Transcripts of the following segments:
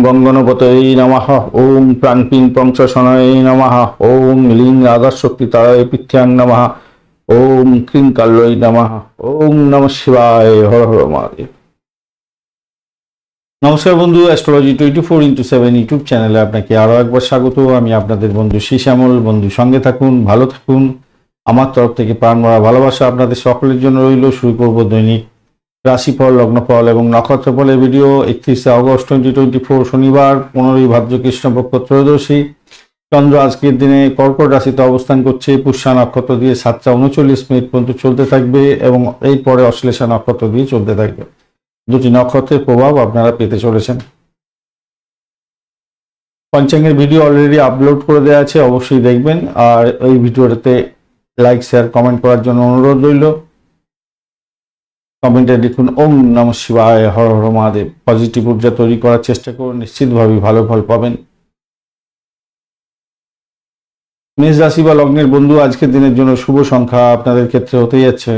গঙ্গণপতয়ে নমঃ। ওম প্রাণপিন পঞ্চশনয়ে নমঃ। ওম লিং আদাশক্তিতায় পিথ্যাং নমঃ। ওম ক্রিং কাল্যই নমঃ। ওম নমঃ শিবায়। হর হর মহাদেব। নমস্কার বন্ধু, অ্যাস্ট্রোলজি 24x7 ইউটিউব চ্যানেলে আপনাকে আরও একবার স্বাগত। আমি আপনাদের বন্ধু শ্যামল। বন্ধু সঙ্গে থাকুন, ভালো থাকুন। আমার তরফ থেকে প্রাণ ভরা ভালোবাসা আপনাদের সকলের জন্য রইল। শুরু করব দৈনিক রাশিফল, লগ্নফল এবং নক্ষত্রফলের ভিডিও। 31শে অগস্ট 2024 শনিবার, 15ই ভাদ্র কৃষ্ণপক্ষ ত্রয়োদশী। চন্দ্র আজকের দিনে কর্কট রাশিতে অবস্থান করছে। পুষ্যা নক্ষত্র দিয়ে 7:39 পর্যন্ত চলতে থাকবে এবং এরপরে অশ্লেষা নক্ষত্র দিয়ে চলতে থাকবে। দুটি নক্ষত্রের প্রভাব আপনারা পেতে চলেছেন। পঞ্চাঙ্গের ভিডিও অলরেডি আপলোড করে দেওয়া আছে, অবশ্যই দেখবেন। আর এই ভিডিওটাতে লাইক, শেয়ার, কমেন্ট করার জন্য অনুরোধ রইল। কমেন্টে লিখুন ওম নমঃ শিবায়, হর হর মহাদেব। পজিটিভ ঊর্জা তৈরি করার চেষ্টা করুন, নিশ্চিতভাবে ভালো ফল পাবেন। মেষ রাশি বা লগ্নের বন্ধু, আজকের দিনের জন্য শুভ সংখ্যা আপনাদের ক্ষেত্রে হতে যাচ্ছে,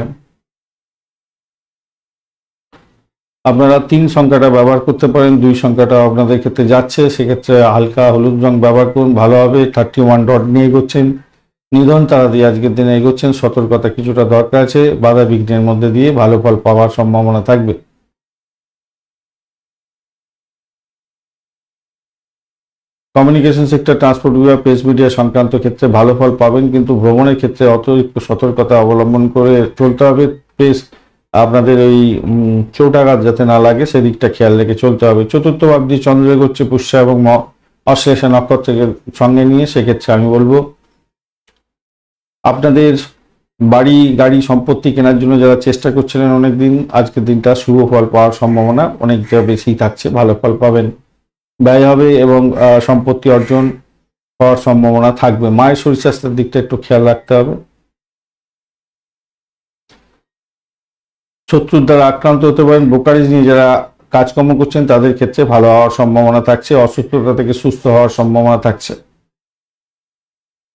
আপনারা 3 সংখ্যাটা ব্যবহার করতে পারেন। 2 সংখ্যাটা আপনাদের ক্ষেত্রে যাচ্ছে, সেক্ষেত্রে হালকা হলুদ রং ব্যবহার করুন, ভালো হবে। 31 ডট নিয়ে এগোচ্ছেন, নিধন তারা দিয়ে আজকের দিনে এগোচ্ছেন। সতর্কতা কিছুটা দরকার আছে, বাধা বিঘ্নের মধ্যে দিয়ে ভালো ফল পাওয়ার সম্ভাবনা থাকবে। কমিউনিকেশন সেক্টর, ট্রান্সপোর্ট বিভাগ, প্রেস মিডিয়া সংক্রান্ত ক্ষেত্রে ভালো ফল পাবেন, কিন্তু ভ্রমণের ক্ষেত্রে অতিরিক্ত সতর্কতা অবলম্বন করে চলতে হবে। প্রেস আপনাদের ওই চোটাঘাত যাতে না লাগে সেদিকটা খেয়াল রেখে চলতে হবে। চতুর্থ ভাবটি চন্দ্র এগোচ্ছে পুষ্যা এবং অশ্লেষা নক্ষত্রকে সঙ্গে নিয়ে, সেক্ষেত্রে আমি বলবো আপনাদের বাড়ি, গাড়ি, সম্পত্তি কেনার জন্য যারা চেষ্টা করছিলেন অনেকদিন, আজকের দিনটা শুভ ফল পাওয়ার সম্ভাবনা অনেকটা বেশি থাকছে, ভালো ফল পাবেন। ব্যয় হবে এবং সম্পত্তি অর্জন হওয়ার সম্ভাবনা থাকবে। মায়ের শরীর স্বাস্থ্যের দিকটা একটু খেয়াল রাখতে হবে। শত্রুর দ্বারা আক্রান্ত হতে পারেন। ব্রোকারেজ নিয়ে যারা কাজকর্ম করছেন তাদের ক্ষেত্রে ভালো হওয়ার সম্ভাবনা থাকছে। অসুস্থতা থেকে সুস্থ হওয়ার সম্ভাবনা থাকছে,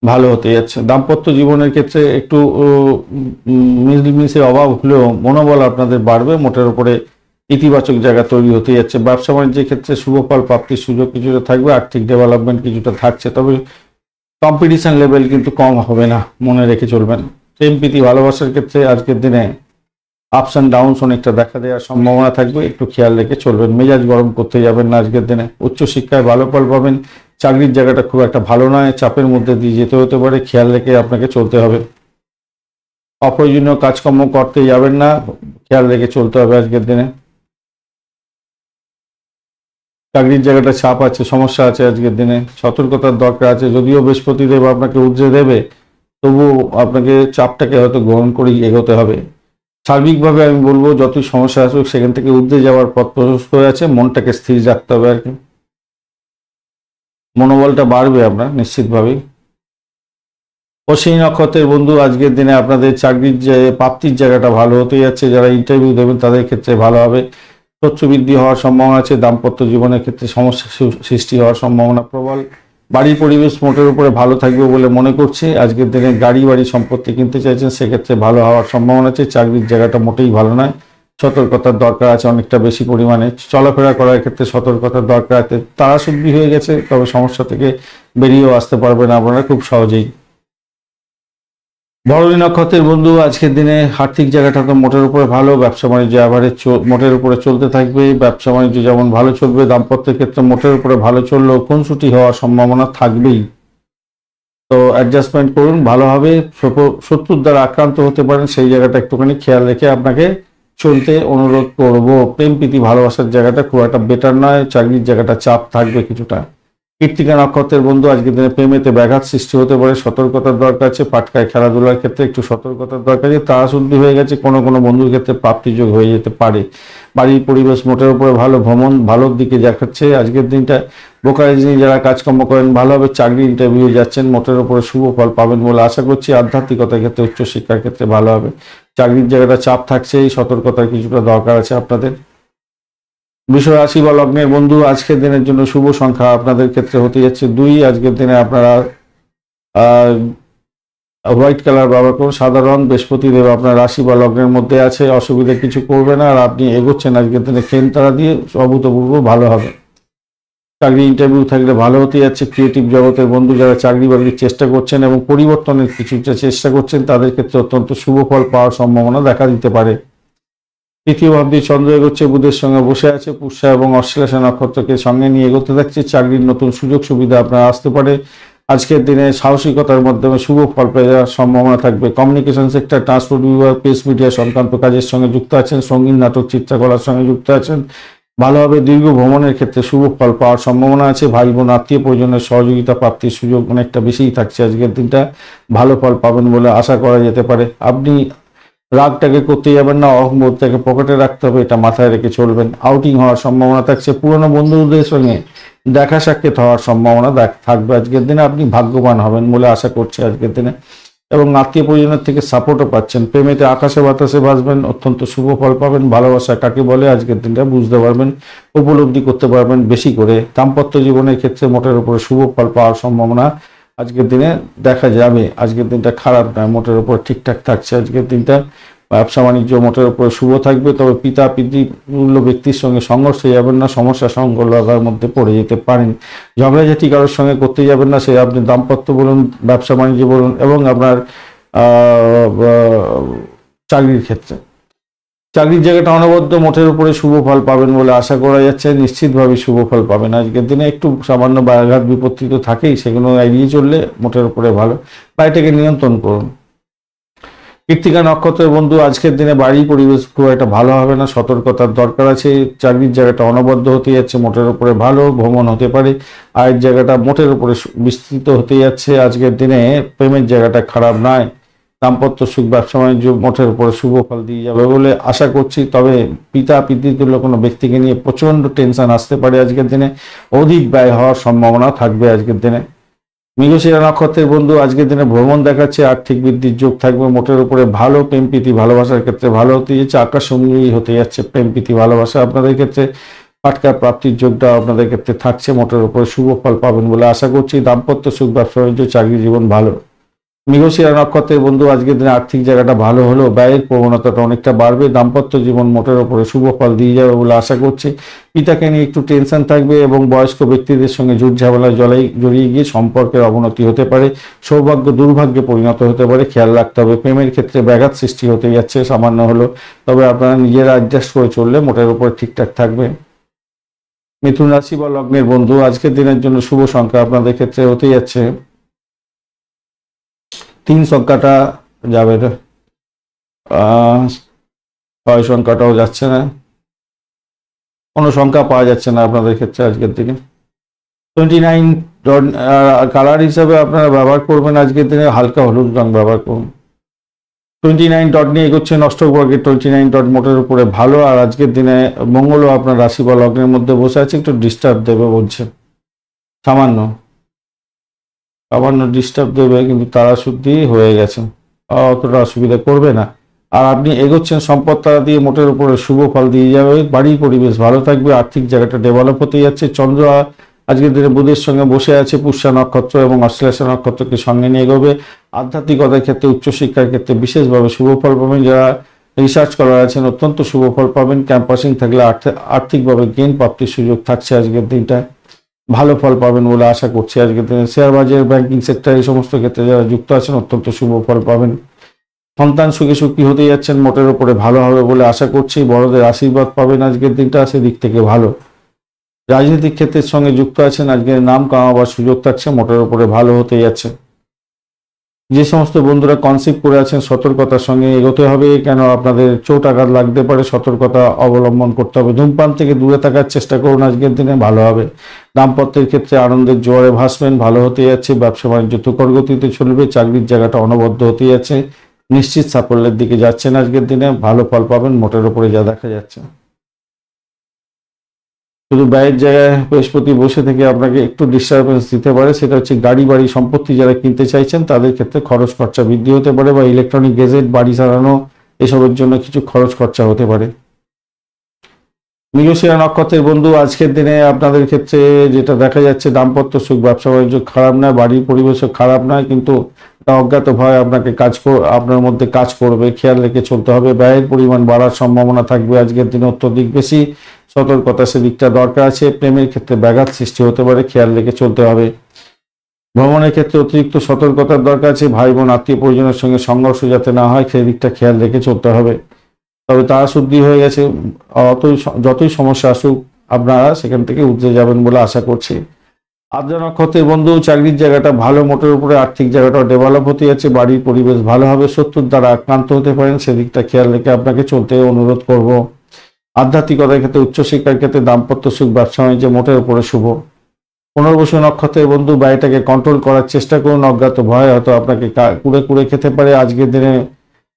ভালো হতে যাচ্ছে। দাম্পত্য জীবনের ক্ষেত্রে একটু মিলমিশের অভাব হলেও মনোবল আপনাদের বাড়বে। মোটের উপরে ইতিবাচক জায়গা তৈরি হতে যাচ্ছে। ব্যবসা বাণিজ্যের ক্ষেত্রে শুভ ফল প্রাপ্তির সুযোগ কিছুটা থাকবে। আর্থিক ডেভেলপমেন্ট কিছুটা থাকছে, তবে কম্পিটিশন লেভেল কিন্তু কম হবে না, মনে রেখে চলবেন। প্রেম প্রীতি ভালোবাসার ক্ষেত্রে আজকের দিনে আপস অ্যান্ড ডাউনস অনেকটা দেখা দেওয়ার সম্ভাবনা থাকবে, একটু খেয়াল রেখে চলবেন। মেজাজ গরম করতে যাবেন না আজকের দিনে। উচ্চশিক্ষায় ভালো ফল পাবেন। চাকরির জায়গাটা খুব একটা ভালো নয়, চাপের মধ্যে দিয়ে যেতে হতে পারে, খেয়াল রেখে আপনাকে চলতে হবে। অপ্রয়োজনীয় কাজকর্ম করতে যাবেন না, খেয়াল রেখে চলতে হবে আজকের দিনে। চাকরির জায়গাটা চাপ আছে, সমস্যা আছে আজকের দিনে, সতর্কতার দরকার আছে। যদিও বৃহস্পতিদেব আপনাকে উদ্রে দেবে, তবু আপনাকে চাপটাকে হয়তো গ্রহণ করেই এগোতে হবে। সার্বিকভাবে আমি বলবো যতই সমস্যা আসুক সেখান থেকে উদ্রে যাওয়ার পথ প্রশস্ত হয়ে আছে, মনটাকে স্থির রাখতে হবে আর কি। মনোবলটা বাড়বে আপনার নিশ্চিতভাবেই। অশ্বিনী নক্ষত্রের বন্ধু, আজকের দিনে আপনাদের চাকরির যে প্রাপ্তির জায়গাটা ভালো হতে যাচ্ছে। যারা ইন্টারভিউ দেবেন তাদের ক্ষেত্রে ভালো হবে। শত্রু বৃদ্ধি হওয়ার সম্ভাবনা আছে। দাম্পত্য জীবনের ক্ষেত্রে সমস্যা সৃষ্টি হওয়ার সম্ভাবনা প্রবল। বাড়ির পরিবেশ মোটের উপরে ভালো থাকবে বলে মনে করছি। আজকের দিনে গাড়ি বাড়ি সম্পত্তি কিনতে চাইছেন, সেক্ষেত্রে ভালো হওয়ার সম্ভাবনা আছে। চাকরির জায়গাটা মোটেই ভালো নয়, সতর্কতার দরকার আছে অনেকটা বেশি পরিমাণে। চলাফেরা করার ক্ষেত্রে সতর্কতার দরকার আছে। তাড়াশুদ্ধি হয়ে গেছে, তবে সমস্যা থেকে বেরিয়েও আসতে পারবেন আপনারা খুব সহজেই। ভরণী নক্ষত্রের বন্ধু, আজকের দিনে আর্থিক জায়গাটা তো মোটের উপরে ভালো। ব্যবসা বাণিজ্য এভারেজ মোটের উপরে চলতে থাকবে। ব্যবসা বাণিজ্য যেমন ভালো চলবে, দাম্পত্যের ক্ষেত্রে মোটের উপরে ভালো চললেও খুনসুটি হওয়ার সম্ভাবনা থাকবেই, তো অ্যাডজাস্টমেন্ট করুন, ভালো হবে। শত্রুর দ্বারা আক্রান্ত হতে পারেন, সেই জায়গাটা একটুখানি খেয়াল রেখে আপনাকে চলতে অনুরোধ করব। প্রেম প্রীতি ভালোবাসার জায়গাটা খুব একটা বেটার নয়। চাকরির জায়গাটা চাপ থাকবে কিছুটা। কৃত্তিকা নক্ষত্রের বন্ধু, আজকের দিনে প্রেমেতে ব্যাঘাত সৃষ্টি হতে পারে, সতর্কতার দরকার আছে। পাটকায় খেলাধুলার ক্ষেত্রে একটু সতর্কতার দরকার আছে। তাড়াশুদ্ধি হয়ে গেছে, কোনো কোনো বন্ধুর ক্ষেত্রে প্রাপ্তিযোগ হয়ে যেতে পারে। বাড়ির পরিবেশ মোটের উপরে ভালো, ভ্রমণ ভালোর দিকে দেখাচ্ছে আজকের দিনটা। ব্রোকারেজ নিয়ে যারা কাজকর্ম করেন ভালো হবে। চাকরি ইন্টারভিউ যাচ্ছেন, মোটের উপরে শুভ ফল পাবেন বলে আশা করছি। আধ্যাত্মিকতার ক্ষেত্রে, উচ্চশিক্ষার ক্ষেত্রে ভালো হবে। চাকরির জায়গাটা চাপ থাকছে, এই সতর্কতার কিছুটা দরকার আছে আপনাদের। বৃষ রাশি বা লগ্নের বন্ধু, আজকের দিনের জন্য শুভ সংখ্যা আপনাদের ক্ষেত্রে হতে যাচ্ছে 2। আজকের দিনে আপনারা হোয়াইট কালার ব্যবহার করুন, সাদা রং। বৃহস্পতিদেব আপনার রাশি বা লগ্নের মধ্যে আছে, অসুবিধা কিছু করবে না। আর আপনি এগোচ্ছেন আজকের দিনে খেন তারা দিয়ে, অভূতপূর্ব ভালো হবে। চাকরি ইন্টারভিউ থাকলে ভালো হতে যাচ্ছে। ক্রিয়েটিভ জগতের বন্ধু যারা চাকরি বাকরির চেষ্টা করছেন এবং পরিবর্তনের কিছুটা চেষ্টা করছেন তাদের ক্ষেত্রে অত্যন্ত শুভ ফল পাওয়ার সম্ভাবনা দেখা দিতে পারে। তৃতীয় ভাবটি চন্দ্র এগোচ্ছে, বুধের সঙ্গে বসে আছে, পুষ্যা এবং অশ্লেষা নক্ষত্রকে সঙ্গে নিয়ে এগোতে থাকছে। চাকরির নতুন সুযোগ সুবিধা আপনার আসতে পারে। আজকের দিনে সাহসিকতার মাধ্যমে শুভ ফল পেয়ে যাওয়ার সম্ভাবনা থাকবে। কমিউনিকেশন সেক্টর, ট্রান্সপোর্ট বিভাগ, প্রেস মিডিয়া সংক্রান্ত কাজের সঙ্গে যুক্ত আছেন, সঙ্গীত নাটক চিত্রকলার সঙ্গে যুক্ত আছেন। ভালোভাবে দীর্ঘ ভ্রমণের ক্ষেত্রে শুভ ফল পাওয়ার সম্ভাবনা আছে। ভাই বোন আত্মীয় পরিজনের সহযোগিতা প্রাপ্তির সুযোগ অনেকটা বেশিই থাকছে। আজকের দিনটা ভালো ফল পাবেন বলে আশা করা যেতে পারে। আপনি রাগটাকে করতে যাবেন না, অহংবোধটাকে পকেটে রাখতে হবে, এটা মাথায় রেখে চলবেন। আউটিং হওয়ার সম্ভাবনা থাকছে। পুরনো বন্ধুদের সঙ্গে দেখা সাক্ষাৎ হওয়ার সম্ভাবনা থাকবে। আজকের দিনে আপনি ভাগ্যবান হবেন বলে আশা করছি আজকের দিনে, এবং আত্মীয় পরিজনের থেকে সাপোর্টও পাচ্ছেন। প্রেমেতে আকাশে বাতাসে ভাসবেন, অত্যন্ত শুভ ফল পাবেন। ভালোবাসা কাকে বলে আজকের দিনটা বুঝতে পারবেন, উপলব্ধি করতে পারবেন বেশি করে। দাম্পত্য জীবনের ক্ষেত্রে মোটের উপরে শুভ ফল পাওয়ার সম্ভাবনা আজকের দিনে দেখা যাবে। আজকের দিনটা খারাপ নয়, মোটের উপর ঠিকঠাক থাকছে। আজকের দিনটা ব্যবসা বাণিজ্য মোটের উপরে শুভ থাকবে। তবে পিতা পিতৃতুল্য ব্যক্তির সঙ্গে সংঘর্ষে যাবেন না, সমস্যা সংকল্পতার মধ্যে পড়ে যেতে পারেন। ঝগড়াঝাটি কারোর সঙ্গে করতে যাবেন না, সে আপনি দাম্পত্য বলুন, ব্যবসা বাণিজ্য বলুন, এবং আপনার চাকরির ক্ষেত্রে। চাকরির জায়গাটা অনবদ্য, মোটের উপরে শুভ ফল পাবেন বলে আশা করা যাচ্ছে। নিশ্চিতভাবে শুভ ফল পাবেন আজকের দিনে। একটু সামান্য ব্যাঘাত বিপত্তি তো থাকেই, সেগুলো এড়িয়ে চললে মোটের উপরে ভালো। বাড়িটাকে নিয়ন্ত্রণ করুন। কৃত্তিকা নক্ষত্রের বন্ধু আজকের দিনে বাড়ি পরিবেশ খুব একটা ভালো হবে না, সতর্কতার দরকার আছে। চাকরির জায়গাটা অনবদ্য হতে যাচ্ছে, মোটের উপরে ভালো। ভ্রমণ হতে পারে। আয়ের জায়গাটা মোটের উপরে বিস্তৃত হতে যাচ্ছে। আজকের দিনে প্রেমের জায়গাটা খারাপ নয়। দাম্পত্য সুখ, ব্যবসা বাণিজ্য মোটের উপরে শুভ ফল দিয়ে যাবে বলে আশা করছি। তবে পিতা পিতৃতুল্য কোনো ব্যক্তিকে নিয়ে প্রচণ্ড টেনশন আসতে পারে আজকের দিনে। অধিক ব্যয় হওয়ার সম্ভাবনা থাকবে আজকের দিনে। মৃগশিরা নক্ষত্রের বন্ধু আজকের দিনে ভ্রমণ দেখাচ্ছে, আর্থিক বৃদ্ধির যোগ থাকবে, মোটের উপরে ভালো। প্রেম প্রীতি ভালোবাসার ক্ষেত্রে ভালো হতে যাচ্ছে। আকাশসঙ্গী হতে যাচ্ছে প্রেম প্রীতি ভালোবাসা আপনাদের ক্ষেত্রে। পাটকা প্রাপ্তির যোগটা আপনাদের ক্ষেত্রে থাকছে, মোটের উপরে শুভ ফল পাবেন বলে আশা করছি। দাম্পত্য সুখ, ব্যবসা বাণিজ্য, চাকরি জীবন ভালো। মৃগশিরা নক্ষত্রের বন্ধু আজকের দিনে আর্থিক জায়গাটা ভালো হলেও ব্যয়ের প্রবণতাটা অনেকটা বাড়বে। দাম্পত্য জীবন মোটের উপরে শুভ ফল দিয়ে যাবে বলে আশা করছি। পিতাকে নিয়ে একটু টেনশন থাকবে এবং বয়স্ক ব্যক্তিদের সঙ্গে ঝুট ঝামেলা জড়িয়ে গিয়ে সম্পর্কের অবনতি হতে পারে। সৌভাগ্য দুর্ভাগ্যে পরিণত হতে পারে, খেয়াল রাখতে হবে। প্রেমের ক্ষেত্রে ব্যাঘাত সৃষ্টি হতে যাচ্ছে সামান্য হলো, তবে আপনারা নিজেরা অ্যাডজাস্ট করে চললে মোটের উপরে ঠিকঠাক থাকবে। মিথুন রাশি বা লগ্নের বন্ধু আজকের দিনের জন্য শুভ সংখ্যা আপনাদের ক্ষেত্রে হতে যাচ্ছে 3 সংখ্যাটা যাবে, 6 সংখ্যাটাও যাচ্ছে না, কোনো সংখ্যা পাওয়া যাচ্ছে না আপনাদের ক্ষেত্রে আজকের দিনে। 29 কালার হিসাবে আপনারা ব্যবহার করবেন আজকের দিনে হালকা হলুদ রং ব্যবহার করুন। 29 ডট নিয়ে এগোচ্ছেন অষ্টক বর্গের 29 ডট মোটের উপরে ভালো। আর আজকের দিনে মঙ্গলও আপনার রাশি বা লগ্নের মধ্যে বসে আছে, একটু ডিস্টার্ব দেবে বলছে, সামান্য ডিস্টার্ব দেবে, কিন্তু তারা শুদ্ধি হয়ে গেছে, অতটা অসুবিধা করবে না। আর আপনি এগোচ্ছেন সম্পদ তারা দিয়ে মোটের উপরে শুভ ফল দিয়ে যাবে। বাড়ির পরিবেশ ভালো থাকবে, আর্থিক জায়গাটা ডেভেলপ হতে যাচ্ছে। চন্দ্র আজকের দিনে বুধের সঙ্গে বসে আছে, পুষ্যা নক্ষত্র এবং অশ্লেষা নক্ষত্রকে সঙ্গে নিয়ে এগোবে। আধ্যাত্মিকতার ক্ষেত্রে, উচ্চশিক্ষার ক্ষেত্রে বিশেষভাবে শুভ ফল পাবেন। যারা রিসার্চ করার আছেন অত্যন্ত শুভ ফল পাবেন। ক্যাম্পাসিং থাকলে আর্থিকভাবে গেইন প্রাপ্তির সুযোগ থাকছে আজকের দিনটা, ভালো ফল পাবেন বলে আশা করছি আজকের দিনে। শেয়ার বাজার, ব্যাংকিং সেক্টর এই সমস্ত ক্ষেত্রে যারা যুক্ত আছেন অত্যন্ত শুভ ফল পাবেন। সন্তান সুখে সুখী হতে যাচ্ছেন, মোটের উপরে ভালো হবে বলে আশা করছি। বড়দের আশীর্বাদ পাবেন আজকের দিনটা, সেদিক থেকে ভালো। রাজনৈতিক ক্ষেত্রের সঙ্গে যুক্ত আছেন, আজকের নাম কামাবার সুযোগ থাকছে, মোটের উপরে ভালো হতে যাচ্ছে। যে সমস্ত বন্ধুরা কনসিভ করে আছেন সতর্কতার সঙ্গে এগোতে হবে, কেন আপনাদের চোট আঘাত লাগতে পারে, সতর্কতা অবলম্বন করতে হবে। ধূমপান থেকে দূরে থাকার চেষ্টা করুন আজকের দিনে, ভালো হবে। দাম্পত্যের ক্ষেত্রে আনন্দের জোয়ারে ভাসবেন, ভালো হতে যাচ্ছে। ব্যবসা বাণিজ্য তুখর গতিতে চলবে। চাকরির জায়গাটা অনবদ্য হতে যাচ্ছে, নিশ্চিত সাফল্যের দিকে যাচ্ছেন আজকের দিনে, ভালো ফল পাবেন মোটের উপরে যা দেখা যাচ্ছে। শুধু ব্যয়ের জায়গায় বৃহস্পতি বসে থেকে আপনাকে একটু ডিস্টারবেন্স দিতে পারে, সেটা হচ্ছে গাড়ি বাড়ি সম্পত্তি যারা কিনতে চাইছেন তাদের ক্ষেত্রে খরচ খরচা বৃদ্ধি হতে পারে, বা ইলেকট্রনিক গেজেট বাড়ি সারানো এসবের জন্য কিছু খরচ খরচা হতে পারে। মৃগশিরা নক্ষত্রের বন্ধু আজকের দিনে আপনাদের ক্ষেত্রে যেটা দেখা যাচ্ছে, দাম্পত্য সুখ, ব্যবসা বাণিজ্য খারাপ নয়, বাড়ির পরিবেশও খারাপ নয়, কিন্তু অজ্ঞাত ভয় আপনাকে আপনার মধ্যে কাজ করবে, খেয়াল রেখে চলতে হবে। ব্যয়ের পরিমাণ বাড়ার সম্ভাবনা থাকবে আজকের দিনে অত্যধিক বেশি। সতর্কতা সেদিকটা দরকার আছে। প্রেমের ক্ষেত্রে ব্যাঘাত সৃষ্টি হতে পারে, খেয়াল রেখে চলতে হবে। ভ্রমণের ক্ষেত্রে অতিরিক্ত সতর্কতার দরকার আছে। ভাই বোন আত্মীয় পরিজনের সঙ্গে সংঘর্ষ যাতে না হয় সেদিকটা খেয়াল রেখে চলতে হবে। তবে তারা শুদ্ধি হয়ে গেছে, যতই সমস্যা আসুক আপনারা সেখান থেকে উতরে যাবেন বলে আশা করছি। আদ্রা নক্ষত্রের বন্ধু, চাকরির জায়গাটা ভালো, মোটের উপরে আর্থিক জায়গাটা ডেভেলপ হতে যাচ্ছে, বাড়ির পরিবেশ ভালো হবে। শত্রুর দ্বারা আক্রান্ত হতে পারেন, সেদিকটা খেয়াল রেখে আপনাকে চলতে অনুরোধ করব। আধ্যাত্মিকতার ক্ষেত্রে, উচ্চশিক্ষার ক্ষেত্রে, দাম্পত্য সুখ, ব্যবসা বাণিজ্য মোটের উপরে শুভ। পুনর্বসু নক্ষত্রের বন্ধু, বাড়িটাকে কন্ট্রোল করার চেষ্টা করুন। অজ্ঞাত ভয় হয়তো আপনাকে কুড়ে কুড়ে খেতে পারে। আজকের দিনে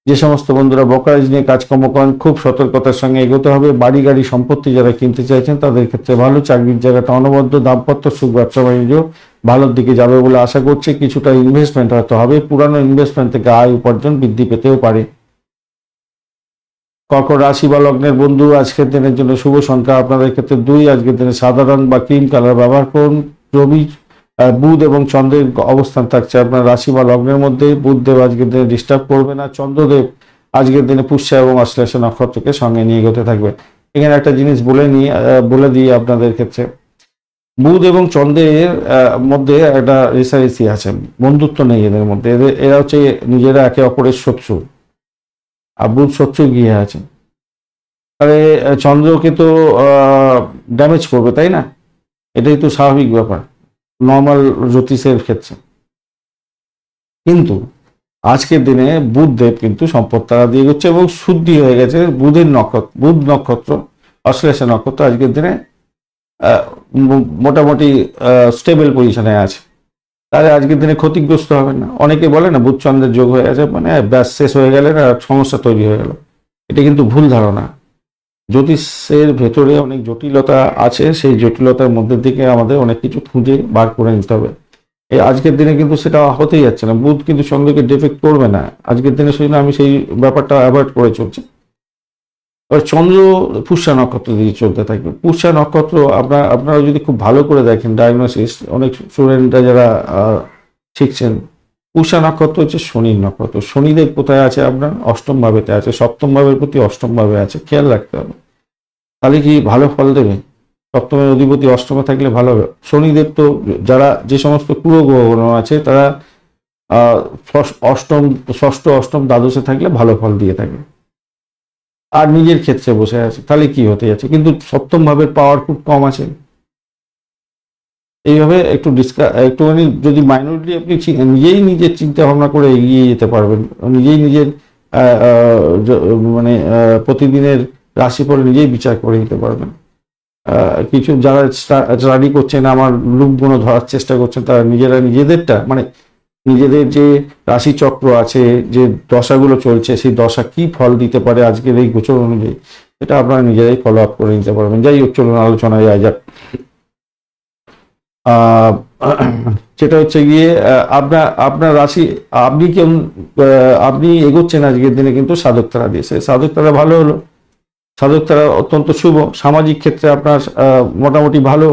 যে সমস্ত বন্ধুরা ব্রোকারেজ নিয়ে কাজকর্ম করেন, খুব সতর্কতার সঙ্গে এগোতে হবে। বাড়ি গাড়ি সম্পত্তি যারা কিনতে চাইছেন তাদের ক্ষেত্রে ভালো। চাকরির জায়গাটা অনবদ্য, দাম্পত্য সুখ, ব্যবসা বাণিজ্য ভালোর দিকে যাবে বলে আশা করছি। কিছুটা ইনভেস্টমেন্ট হয়তো হবে, পুরানো ইনভেস্টমেন্ট থেকে আয় উপার্জন বৃদ্ধি পেতেও পারে। কর্কট রাশি বা লগ্নের বন্ধু, আজকের দিনের জন্য শুভ সংখ্যা আপনাদের ক্ষেত্রে 2। আজকের দিনে সাদা রং বা ক্রিম কালার ব্যবহার করুন। রবি, বুধ এবং চন্দ্রের অবস্থান থাকছে আপনার রাশি বা লগ্নের মধ্যে। বুধদেব আজকের দিনে ডিস্টার্ব করবে না। চন্দ্রদেব আজকের দিনে পুষ্যা এবং অশ্লেষা নক্ষত্রকে সঙ্গে নিয়ে এগোতে থাকবে। এখানে একটা জিনিস বলে দিই আপনাদের ক্ষেত্রে, বুধ এবং চন্দ্রের মধ্যে একটা রেসারেসি আছে, বন্ধুত্ব নেই এদের মধ্যে। এরা হচ্ছে নিজেরা একে অপরের শত্রু, আর বুধ শত্রু গিয়ে আছে। তাহলে চন্দ্রকে তো ড্যামেজ করবে, তাই না? এটাই তো স্বাভাবিক ব্যাপার নর্মাল জ্যোতিষের ক্ষেত্রে। কিন্তু আজকের দিনে বুধদেব কিন্তু সম্পদ তারা দিয়ে গেছে এবং শুদ্ধি হয়ে গেছে। বুধ নক্ষত্র অশ্লেষা নক্ষত্র আজকের দিনে মোটামুটি স্টেবল পজিশনে আছে। তাহলে আজকের দিনে ক্ষতিগ্রস্ত হবেন না। অনেকে বলে না বুধ চন্দ্রের যোগ হয়ে গেছে মানে ব্যাস শেষ হয়ে গেলে না, সমস্যা তৈরি হয়ে গেল। এটা কিন্তু ভুল ধারণা। জ্যোতিষের ভেতরে অনেক জটিলতা আছে, সেই জটিলতার মধ্যে থেকে আমাদের অনেক কিছু খুঁজে বার করে নিতে হবে। এই আজকের দিনে কিন্তু সেটা হতেই যাচ্ছে না। বুধ কিন্তু চন্দ্রকে ডিফেক্ট করবে না আজকের দিনে, সেই আমি সেই ব্যাপারটা অ্যাভয়েড করে চলছি। এবার চন্দ্র পুষ্যা নক্ষত্র দিয়ে চলতে থাকবে। পুষ্যা নক্ষত্র আপনারা যদি খুব ভালো করে দেখেন ডায়াগনোসিস, অনেক স্টুডেন্টরা যারা শিখছেন, পুষ্যা নক্ষত্র হচ্ছে শনির নক্ষত্র। শনিদেব কোথায় আছে? আপনার অষ্টম ভাবেতে আছে, সপ্তম ভাবের প্রতি অষ্টম ভাবে আছে, খেয়াল রাখতে হবে। তাহলে কি ভালো ফল দেবে? সপ্তমের অধিপতি অষ্টমে থাকলে ভালো হবে। শনিদেব তো যারা যে সমস্ত পুরো গ্রহ আছে তারা ষষ্ঠ অষ্টম দ্বাদশে থাকলে ভালো ফল দিয়ে থাকে, আর নিজের ক্ষেত্রে বসে আছে, তাহলে কি হতে যাচ্ছে? কিন্তু সপ্তম ভাবের পাওয়ার খুব কম আছে। এইভাবে একটুখানি যদি মাইনরিটি আপনি নিজের চিন্তা ভাবনা করে এগিয়ে যেতে পারবেন, নিজের মানে প্রতিদিনের রাশিফল নিজেই বিচার করে নিতে পারবেন। কিছু যারা স্টাডি করছেন, আমার রূপগুলো ধরার চেষ্টা করছেন, তারা নিজেদেরটা মানে নিজেদের যে রাশি চক্র আছে, যে দশাগুলো চলছে, সেই দশা কি ফল দিতে পারে আজকের এই গোচর অনুযায়ী, এটা আপনারা নিজেরাই ফলো আপ করে নিতে পারবেন। যাই হোক, চলুন আলোচনায় যাক। যেটা হচ্ছে গিয়ে আপনার রাশি, আপনি এগোচ্ছেন আজকের দিনে কিন্তু সাধক তারা দিয়েছে। সাধক তারা ভালো হলো, সাধক তারা অত্যন্ত শুভ। সামাজিক ক্ষেত্রে আপনার মোটামুটি ভালো,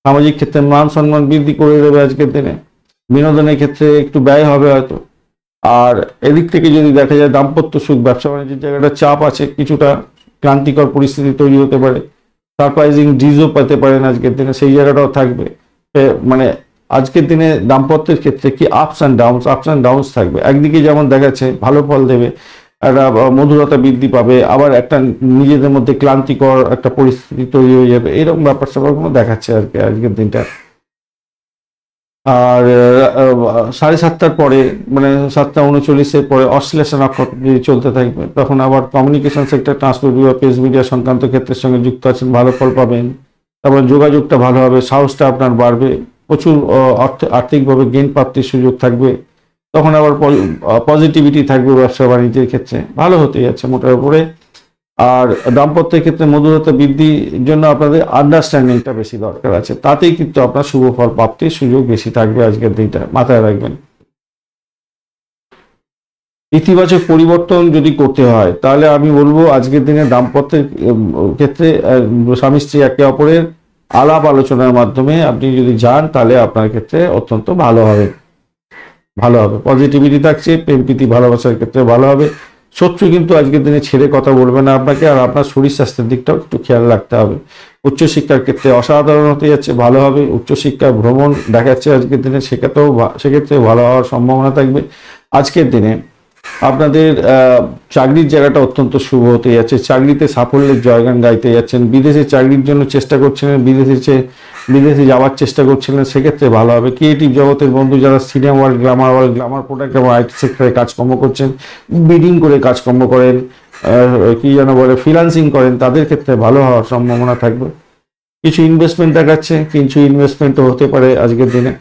সামাজিক ক্ষেত্রে মান সম্মান বৃদ্ধি করে দেবে আজকের দিনে। বিনোদনের ক্ষেত্রে একটু ব্যয় হবে হয়তো। আর এদিক থেকে যদি দেখা যায় দাম্পত্য সুখ, ব্যবসা বাণিজ্যের জায়গাটা চাপ আছে, কিছুটা ক্লান্তিকর পরিস্থিতি তৈরি হতে পারে। সারপ্রাইজিং ডিজও পেতে পারেন আজকের দিনে, সেই জায়গাটাও থাকবে। মানে আজকের দিনে দাম্পত্যের ক্ষেত্রে কি আপস অ্যান্ড ডাউনস থাকবে। একদিকে যেমন দেখাচ্ছে ভালো ফল দেবে, একটা মধুরতা বৃদ্ধি পাবে, আবার একটা নিজেদের মধ্যে ক্লান্তিকর একটা পরিস্থিতি তৈরি হয়ে যাবে, এরকম ব্যাপার স্যাপারগুলো দেখাচ্ছে আর কি আজকের দিনটা। আর 7:30টার পরে মানে 7:39 পরে অশ্লেষা নক্ষত্র যদি চলতে থাকবে, তখন আবার কমিউনিকেশন সেক্টর, ট্রান্সপোর্ট বিভাগ, প্রেস মিডিয়া সংক্রান্ত ক্ষেত্রের সঙ্গে যুক্ত আছেন, ভালো ফল পাবেন। তারপর যোগাযোগটা ভালো হবে, সাহসটা আপনার বাড়বে, প্রচুর আর্থিকভাবে গেইন প্রাপ্তির সুযোগ থাকবে। তখন আবার পজিটিভিটি থাকবে ব্যবসা বাণিজ্যের ক্ষেত্রে, ভালো হতে যাচ্ছে মোটার উপরে। আর দাম্পত্যের ক্ষেত্রে মধুরতা বৃদ্ধির জন্য আপনাদের আন্ডারস্ট্যান্ডিংটা বেশি দরকার আছে, তাতেই কিন্তু আপনার শুভ ফল প্রাপ্তির সুযোগ বেশি থাকবে আজকের দিনটা, মাথায় রাখবেন। ইতিবাচক পরিবর্তন যদি করতে হয় তাহলে আমি বলবো আজকের দিনে দাম্পত্যের ক্ষেত্রে স্বামী স্ত্রী একে অপরের আলাপ আলোচনার মাধ্যমে আপনি যদি যান তাহলে আপনার ক্ষেত্রে অত্যন্ত ভালো হবে। পজিটিভিটি থাকছে, প্রেম প্রীতি ভালোবাসার ক্ষেত্রে ভালো হবে। শত্রু কিন্তু আজকের দিনে ছেড়ে কথা বলবে না আপনাকে, আর আপনার শরীর স্বাস্থ্যের দিকটাও একটু খেয়াল রাখতে হবে। উচ্চশিক্ষার ক্ষেত্রে অসাধারণ হতে যাচ্ছে, ভালো হবে। উচ্চশিক্ষা ভ্রমণ দেখাচ্ছে আজকের দিনে, সেক্ষেত্রে ভালো হওয়ার সম্ভাবনা থাকবে। আজকের দিনে আপনাদের চাকরির জায়গাটা অত্যন্ত শুভ হতে যাচ্ছে, চাকরিতে সাফল্যের জয়গান গাইতে যাচ্ছেন। বিদেশে চাকরির জন্য চেষ্টা করছিলেন, বিদেশে যাওয়ার চেষ্টা করছিলেন, সেক্ষেত্রে ভালো হবে। ক্রিয়েটিভ জগতের বন্ধু যারা সিনেমা ওয়ার্ল্ড, গ্ল্যামার প্রোডাক্ট এবং আইটি সেক্টরে কাজকর্ম করছেন, বিডিং করে কাজকর্ম করেন, কি যেন বলে ফ্রিল্যান্সিং করেন, তাদের ক্ষেত্রে ভালো হওয়ার সম্ভাবনা থাকবে। কিছু ইনভেস্টমেন্ট দেখাচ্ছে, কিছু ইনভেস্টমেন্টও হতে পারে আজকের দিনে।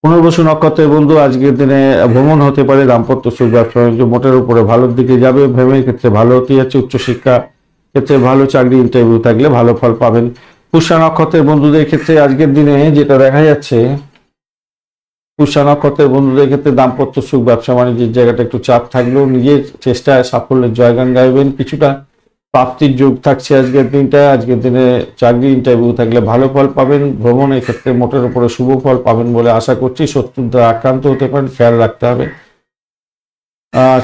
পুনর্বসু নক্ষত্রের বন্ধু আজকের দিনে ভ্রমণ হতে পারে, দাম্পত্য সুখ, ব্যবসা বাণিজ্য মোটের উপরে ভালোর দিকে যাবে। প্রেমের ক্ষেত্রে ভালো হতে যাচ্ছে, উচ্চশিক্ষা ক্ষেত্রে ভালো, চাকরি ইন্টারভিউ থাকলে ভালো ফল পাবেন। পুষ্যা নক্ষত্রের বন্ধুদের ক্ষেত্রে আজকের দিনে যেটা দেখা যাচ্ছে, পুষ্যা নক্ষত্রের বন্ধুদের ক্ষেত্রে দাম্পত্য সুখ, ব্যবসা বাণিজ্যের জায়গাটা একটু চাপ থাকলেও নিজের চেষ্টায় সাফল্যের জয়গান গাইবেন। কিছুটা প্রাপ্তির যোগ থাকছে আজকের দিনটা। আজকের দিনে চাকরি ইন্টারভিউ থাকলে ভালো ফল পাবেন। ভ্রমণের ক্ষেত্রে মোটের উপরে শুভ ফল পাবেন বলে আশা করছি। শত্রুর দ্বারা আক্রান্ত হতে পারেন, খেয়াল রাখতে হবে।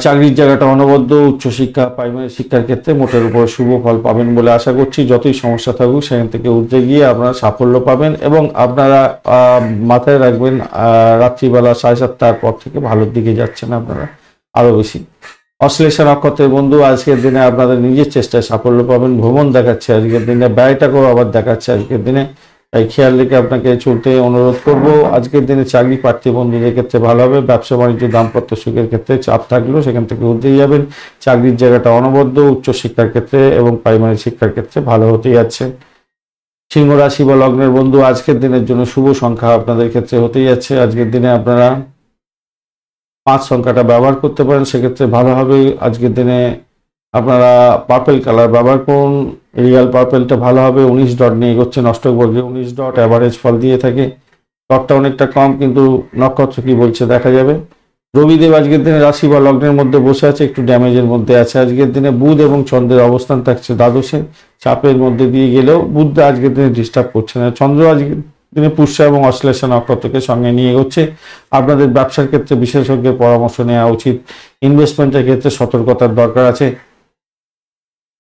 চাকরির জায়গাটা অনবদ্য, উচ্চশিক্ষা প্রাইমারি শিক্ষার ক্ষেত্রে মোটের উপরে শুভ ফল পাবেন বলে আশা করছি। যতই সমস্যা থাকুক সেখান থেকে উঠে গিয়ে আপনারা সাফল্য পাবেন, এবং আপনারা মাথায় রাখবেন রাত্রিবেলা 7:30টার পর থেকে ভালোর দিকে যাচ্ছেন আপনারা আরো বেশি। অশ্লেষা নক্ষত্রের বন্ধু আজকের দিনে আপনাদের নিজের চেষ্টায় সাফল্য পাবেন। ভ্রমণ দেখাচ্ছে আজকের দিনে, ব্যয়টাকেও আবার দেখাচ্ছে আজকের দিনে, তাই খেয়াল রেখে আপনাকে চলতে অনুরোধ করব। আজকের দিনে চাকরি প্রার্থী বন্ধুদের ক্ষেত্রে ভালো হবে। ব্যবসা বাণিজ্য দাম্পত্য সুখের ক্ষেত্রে চাপ থাকলেও সেখান থেকে উঠেই যাবেন। চাকরির জায়গাটা অনবদ্য, উচ্চশিক্ষার ক্ষেত্রে এবং প্রাইমারি শিক্ষার ক্ষেত্রে ভালো হতে যাচ্ছে। সিংহ রাশি বা লগ্নের বন্ধু আজকের দিনের জন্য শুভ সংখ্যা আপনাদের ক্ষেত্রে হতেই যাচ্ছে। আজকের দিনে আপনারা 5 সংখ্যাটা ব্যবহার করতে পারেন, সেক্ষেত্রে ভালো হবে। আজকের দিনে আপনারা পার্পেল কালার ব্যবহার করুন, রিয়াল পার্পেলটা ভালো হবে। 19 ডট নিয়ে এগোচ্ছেন, অষ্টক বর্গে 19 ডট অ্যাভারেজ ফল দিয়ে থাকে। ডটটা অনেকটা কম, কিন্তু নক্ষত্র কি বলছে দেখা যাবে। রবিদেব আজকের দিনে রাশি বা লগ্নের মধ্যে বসে আছে, একটু ড্যামেজের মধ্যে আছে। আজকের দিনে বুধ এবং চন্দ্রের অবস্থান থাকছে দ্বাদশে, চাপের মধ্যে দিয়ে গেলেও বুধ আজকের দিনে ডিস্টার্ব করছে না। চন্দ্র আজকের দিনে পুষ্যা এবং অশ্লেষা নক্ষত্রকে সঙ্গে নিয়ে এগোচ্ছে। আপনাদের ব্যবসার ক্ষেত্রে বিশেষজ্ঞের পরামর্শ নেওয়া উচিত। ইনভেস্টমেন্টের ক্ষেত্রে সতর্কতার দরকার আছে।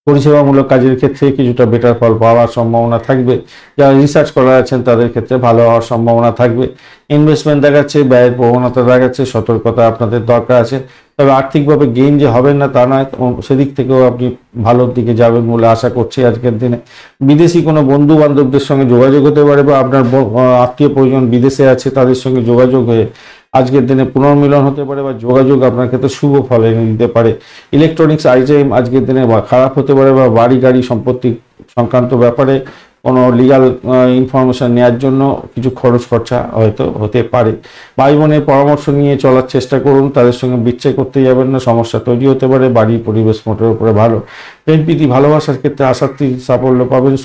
পরিষেবামূলক কাজের ক্ষেত্রে কিছুটা বেটার ফল পাওয়ার সম্ভাবনা থাকবে। যারা রিসার্চ করা আছেন তাদের ক্ষেত্রে ভালো হওয়ার সম্ভাবনা থাকবে। ইনভেস্টমেন্ট দেখাচ্ছে, ব্যয়ের প্রবণতা দেখাচ্ছে, সতর্কতা আপনাদের দরকার আছে। তবে আর্থিকভাবে গেইন যে হবেন না তা নয়, সেদিক থেকেও আপনি ভালোর দিকে যাবেন বলে আশা করছি। আজকের দিনে বিদেশি কোনো বন্ধু বান্ধবদের সঙ্গে যোগাযোগ হতে পারে, বা আপনার আত্মীয় পরিজন বিদেশে আছে তাদের সঙ্গে যোগাযোগ হয়ে আজকের দিনে পুনর্মিলন হতে পারে, বা যোগাযোগ আপনার ক্ষেত্রে শুভ ফল এনে দিতে পারে। ইলেকট্রনিক্স আইটেম আজকের দিনে খারাপ হতে পারে, বা বাড়ি গাড়ি সম্পত্তি সংক্রান্ত ব্যাপারে কোনো লিগাল ইনফরমেশন নেওয়ার জন্য কিছু খরচা হয়তো হতে পারে। ভাই বোনের পরামর্শ নিয়ে চলার চেষ্টা করুন, তাদের সঙ্গে বিচ্ছেদ করতে যাবেন না, সমস্যা তৈরি হতে পারে। বাড়ির পরিবেশ মোটের উপরে ভালো। প্রেম প্রীতি ভালোবাসার ক্ষেত্রে আশাতীত সাফল্য পাবেন।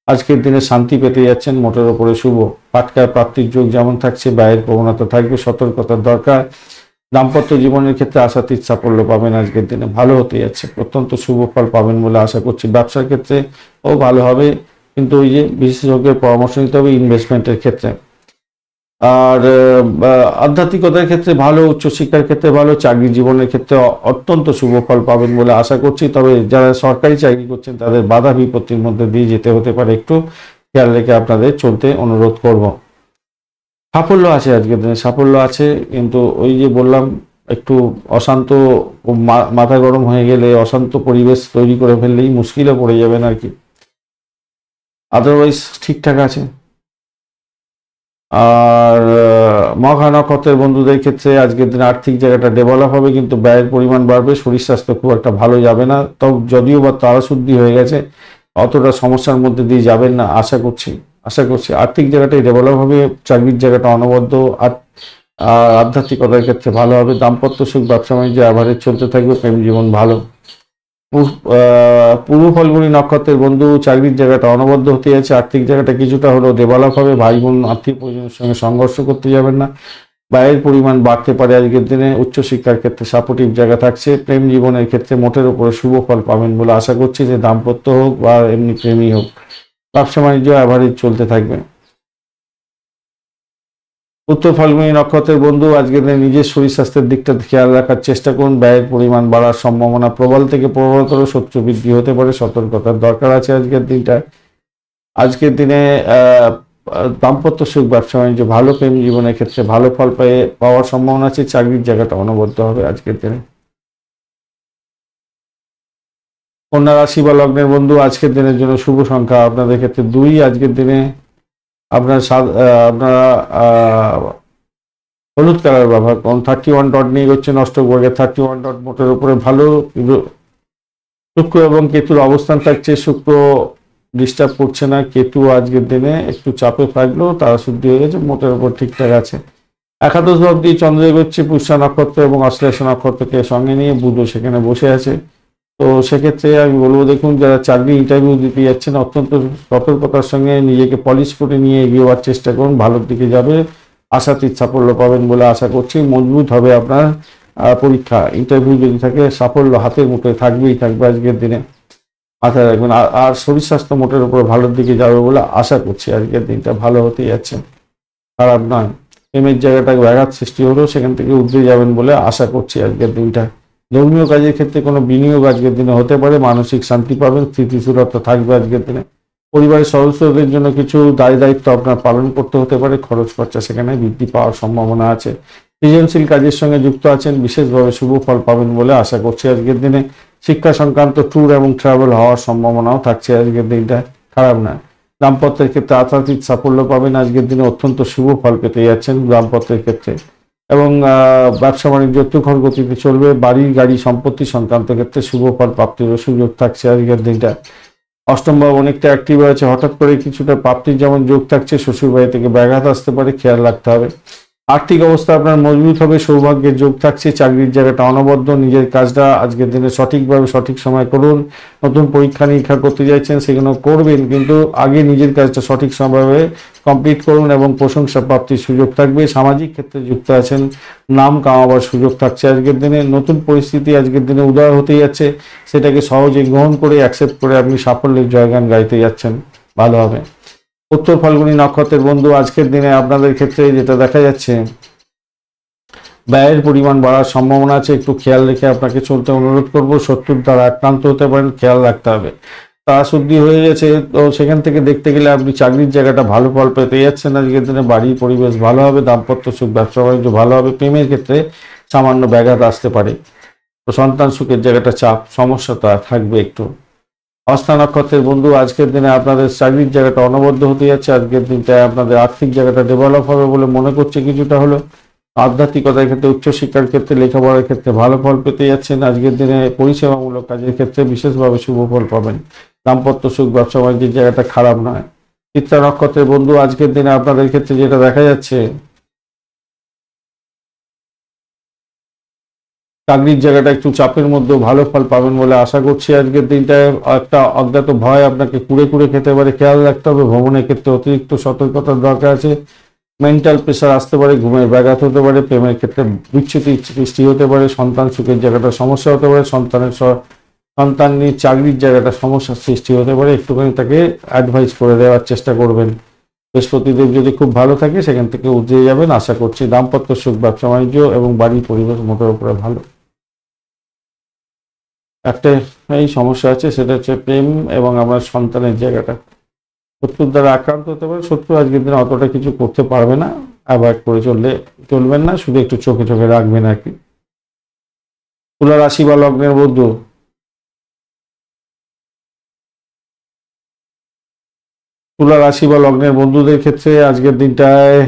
আজকের দিনে শান্তি পেতে যাচ্ছেন, মোটের উপরে শুভ। পাটকায় প্রাপ্তির যোগ যেমন থাকছে, ব্যয়ের প্রবণতা থাকবে, সতর্কতার দরকার। দাম্পত্য জীবনের ক্ষেত্রে আশাতীত সাফল্য পাবেন। আজকের দিনে ভালো হতে যাচ্ছে, অত্যন্ত শুভ ফল পাবেন বলে আশা করছি। ব্যবসার ক্ষেত্রে ও ভালো হবে, কিন্তু ওই যে বিশেষজ্ঞের পরামর্শ নিতে হবে ইনভেস্টমেন্টের ক্ষেত্রে। আর আধ্যাত্মিকতার ক্ষেত্রে ভালো, উচ্চশিক্ষার ক্ষেত্রে ভালো, চাকরি জীবনের ক্ষেত্রে অত্যন্ত শুভ ফল পাবেন বলে আশা করছি। তবে যারা সরকারি চাকরি করছেন তাদের বাধা বিপত্তির মধ্যে দিয়ে যেতে হতে পারে, একটু খেয়াল রেখে আপনাদের চলতে অনুরোধ করব। সাফল্য আছে আজকের দিনে, সাফল্য আছে, কিন্তু ওই যে বললাম একটু অশান্ত, মাথা গরম হয়ে গেলে, অশান্ত পরিবেশ তৈরি করে ফেললেই মুশকিলে পড়ে যাবেন আর কি। আদারওয়াইজ ঠিকঠাক আছে। আর মঘা নক্ষত্রের বন্ধুদের ক্ষেত্রে আজকের দিনে আর্থিক জায়গাটা ডেভেলপ হবে, কিন্তু ব্যয়ের পরিমাণ বাড়বে। শরীর স্বাস্থ্য খুব একটা ভালো যাবে না, তবে যদিও বা তারাশুদ্ধি হয়ে গেছে, অতটা সমস্যার মধ্যে দিয়ে যাবেন না আশা করছি। আর্থিক জায়গাটাই ডেভেলপ হবে। চাকরির জায়গাটা অনবদ্য, আর আধ্যাত্মিকতার ক্ষেত্রে ভালো হবে। দাম্পত্য সুখ, ব্যবসা বাণিজ্য অ্যাভারেজ চলতে থাকবে। প্রেম জীবন ভালো। পূর্ব ফলগুনি নক্ষত্রের বন্ধু চাকরির জায়গাটা অনবদ্য হতে যাচ্ছে। আর্থিক জায়গাটা কিছুটা হলেও ডেভেলপ হবে। ভাই বোন আত্মীয় পরিজনের সঙ্গে সংঘর্ষ করতে যাবেন না। ব্যয়ের পরিমাণ বাড়তে পারে আজকের দিনে। উচ্চশিক্ষার ক্ষেত্রে সাপোর্টিভ জায়গা থাকছে। প্রেম জীবনের ক্ষেত্রে মোটের উপরে শুভ ফল পাবেন বলে আশা করছি, যে দাম্পত্য হোক বা এমনি প্রেমী হোক। ব্যবসা বাণিজ্য অ্যাভারেজ চলতে থাকবে। উত্তর ফাল্গুনী নক্ষত্রের বন্ধু আজকের দিনে নিজের শরীর স্বাস্থ্যের দিকটা খেয়াল রাখার চেষ্টা করুন। ব্যয়ের পরিমাণ বাড়ার সম্ভাবনা প্রবল থেকে প্রবলতর, শত্রু বৃদ্ধি হতে পারে, সতর্কতার দরকার আছে আজকের দিনটায়। আজকের দিনে দাম্পত্য সুখ, ব্যবসা বাণিজ্য ভালো, প্রেম জীবনের ক্ষেত্রে ভালো ফল পাওয়ার সম্ভাবনা আছে। চাকরির জায়গাটা অনবদ্য হবে আজকের দিনে। কন্যা রাশি বা লগ্নের বন্ধু আজকের দিনের জন্য শুভ সংখ্যা আপনাদের ক্ষেত্রে 2। আজকের দিনে আপনারা হলুদ কালার ব্যবহার করুন। 31 ডট নিয়ে হচ্ছে অষ্টকবর্গের 31 ডট মোটের উপরে ভালো। শুক্র এবং কেতুর অবস্থান থাকছে, শুক্র ডিস্টার্ব করছে না, কেতু আজকের দিনে একটু চাপে থাকলেও তারা শুদ্ধি হয়ে গেছে, মোটের উপর ঠিকঠাক আছে। একাদশ ভাব দিয়ে চন্দ্র এগোচ্ছে পুষ্যা নক্ষত্র এবং অশ্লেষা নক্ষত্রকে সঙ্গে নিয়ে, বুধও সেখানে বসে আছে। তো সেক্ষেত্রে আমি বলবো, দেখুন যারা চাকরি ইন্টারভিউ দিতে যাচ্ছেন অত্যন্ত সতর্কতার সঙ্গে নিজেকে পলিশ করে নিয়ে এগিয়ে চেষ্টা করুন, ভালোর দিকে যাবে, আশাতীত সাফল্য পাবেন বলে আশা করছি। মজবুত হবে আপনার পরীক্ষা, ইন্টারভিউ যদি থাকে সাফল্য হাতের মুঠোয় থাকবেই থাকবে আজকের দিনে, মাথায় রাখবেন। আর শরীর স্বাস্থ্য মোটের উপর ভালোর দিকে যাবে বলে আশা করছি। আজকের দিনটা ভালো হতে যাচ্ছে, খারাপ নয়। প্রেমের জায়গাটা ব্যাঘাত সৃষ্টি হলেও সেখান থেকে উঠে যাবেন বলে আশা করছি আজকের দিনটা। ধর্মীয় কাজের ক্ষেত্রে কোনো বিনিয়োগ আজকের দিনে হতে পারে, মানসিক শান্তি পাবেন, স্থিতিশীলতা থাকবে আজকের দিনে। পরিবারের সদস্যদের জন্য কিছু দায়িত্ব আপনার পালন করতে হতে পারে, খরচ খরচা সেখানে বৃদ্ধি পাওয়ার সম্ভাবনা আছে। সৃজনশীল কাজের সঙ্গে যুক্ত আছেন, বিশেষভাবে শুভ ফল পাবেন বলে আশা করছি আজকের দিনে। শিক্ষা সংক্রান্ত ট্যুর এবং ট্রাভেল হওয়ার সম্ভাবনাও থাকছে আজকের দিনটা, খারাপ না। দাম্পত্যের ক্ষেত্রে আধ্যাত্মিক সাফল্য পাবেন আজকের দিনে, অত্যন্ত শুভ ফল পেতে যাচ্ছেন দাম্পত্যের ক্ষেত্রে। এবং ব্যবসা বাণিজ্য তুখর গতিতে চলবে, বাড়ি গাড়ি সম্পত্তি সংক্রান্ত ক্ষেত্রে শুভ ফল প্রাপ্তির সুযোগ থাকছে আজকের দিনটা। অষ্টম ভাব অনেকটা অ্যাক্টিভ আছে, হঠাৎ করে কিছুটা প্রাপ্তির যেমন যোগ থাকছে, শ্বশুর বাড়ি থেকে ব্যাঘাত আসতে পারে, খেয়াল রাখতে হবে। আর্থিক অবস্থা আপনার মজবুত হবে, সৌভাগ্যের যোগ থাকছে। চাকরির জায়গাটা অনবদ্য, নিজের কাজটা আজকের দিনে সঠিকভাবে সঠিক সময় করুন। নতুন পরীক্ষা নিরীক্ষা করতে চাইছেন সেগুলো করবেন, কিন্তু আগে নিজের কাজটা সঠিক সময়ভাবে কমপ্লিট করুন এবং প্রশংসা প্রাপ্তির সুযোগ থাকবে। সামাজিক ক্ষেত্রে যুক্ত আছেন, নাম কামাবার সুযোগ থাকছে আজকের দিনে। নতুন পরিস্থিতি আজকের দিনে উদয় হতে যাচ্ছে, সেটাকে সহজে গ্রহণ করে অ্যাকসেপ্ট করে আপনি সাফল্যের জয়গান গাইতে যাচ্ছেন, ভালো হবে। উত্তর ফাল্গুনী নক্ষত্রের বন্ধু আজকের দিনে আপনাদের ক্ষেত্রে যেটা দেখা যাচ্ছে, ব্যয়ের পরিমাণ বাড়ার সম্ভাবনা আছে, একটু খেয়াল রেখে আপনাকে চলতে অনুরোধ করব। শত্রুর দ্বারা আক্রান্ত হতে পারেন, খেয়াল রাখতে হবে। তারা শুদ্ধি হয়ে গেছে, তো সেখান থেকে দেখতে গেলে আপনি চাকরির জায়গাটা ভালো ফল পেতে যাচ্ছেন আজকের দিনে। বাড়ির পরিবেশ ভালো হবে, দাম্পত্য সুখ, ব্যবসা বাণিজ্য ভালো হবে। প্রেমের ক্ষেত্রে সামান্য ব্যাঘাত আসতে পারে, তো সন্তান সুখের জায়গাটা চাপ সমস্যা তো থাকবে একটু। হস্তা নক্ষত্রের বন্ধু আজকের দিনে আপনাদের চাকরির জায়গাটা অনবদ্য হতে যাচ্ছে। আজকের দিনটায় আপনাদের আর্থিক জায়গাটা ডেভেলপ হবে বলে মনে করছে কিছুটা হলো। আধ্যাত্মিকতার ক্ষেত্রে, উচ্চশিক্ষার ক্ষেত্রে, লেখাপড়ার ক্ষেত্রে ভালো ফল পেতে যাচ্ছেন। আজকের দিনে পরিষেবামূলক কাজের ক্ষেত্রে বিশেষভাবে শুভ ফল পাবেন। দাম্পত্য সুখ, ব্যবসা বাণিজ্যের জায়গাটা খারাপ নয়। চিত্রা নক্ষত্রের বন্ধু আজকের দিনে আপনাদের ক্ষেত্রে যেটা দেখা যাচ্ছে, চাকরির জায়গাটা একটু চাপের মধ্যে ভালো ফল পাবেন বলে আশা করছি। আজকের দিনটায় একটা অজ্ঞাত ভয় আপনাকে কুড়ে কুড়ে খেতে পারে, খেয়াল রাখতে হবে। ভ্রমণের ক্ষেত্রে অতিরিক্ত সতর্কতার দরকার আছে। মেন্টাল প্রেশার আসতে পারে, ঘুমের ব্যাঘাত হতে পারে, প্রেমের ক্ষেত্রে বিচ্যুতি সৃষ্টি হতে পারে, সন্তান সুখের জায়গাটা সমস্যা হতে পারে, সন্তান নিয়ে চাকরির জায়গাটা সমস্যার সৃষ্টি হতে পারে। একটুখানি তাকে অ্যাডভাইস করে দেওয়ার চেষ্টা করবেন। বৃহস্পতিদেব যদি খুব ভালো থাকে সেখান থেকে উঠে যাবেন আশা করছি। দাম্পত্য সুখ, ব্যবসা বাণিজ্য এবং বাড়ির পরিবেশ মোটের উপরে ভালো। একটা এই সমস্যা আছে, সেটা হচ্ছে প্রেম এবং আমার সন্তানের জায়গাটা। শত্রুর দ্বারা আক্রান্ত হতে পারে, শত্রু আজকের দিনে অতটা কিছু করতে পারবে না, অ্যাভয়েড করে চলবেন না, শুধু একটু চোখে চোখে রাখবেন আর কি। তুলা রাশি বা লগ্নের বন্ধু তুলা রাশি বা লগ্নের বন্ধুদের ক্ষেত্রে আজকের দিনটায়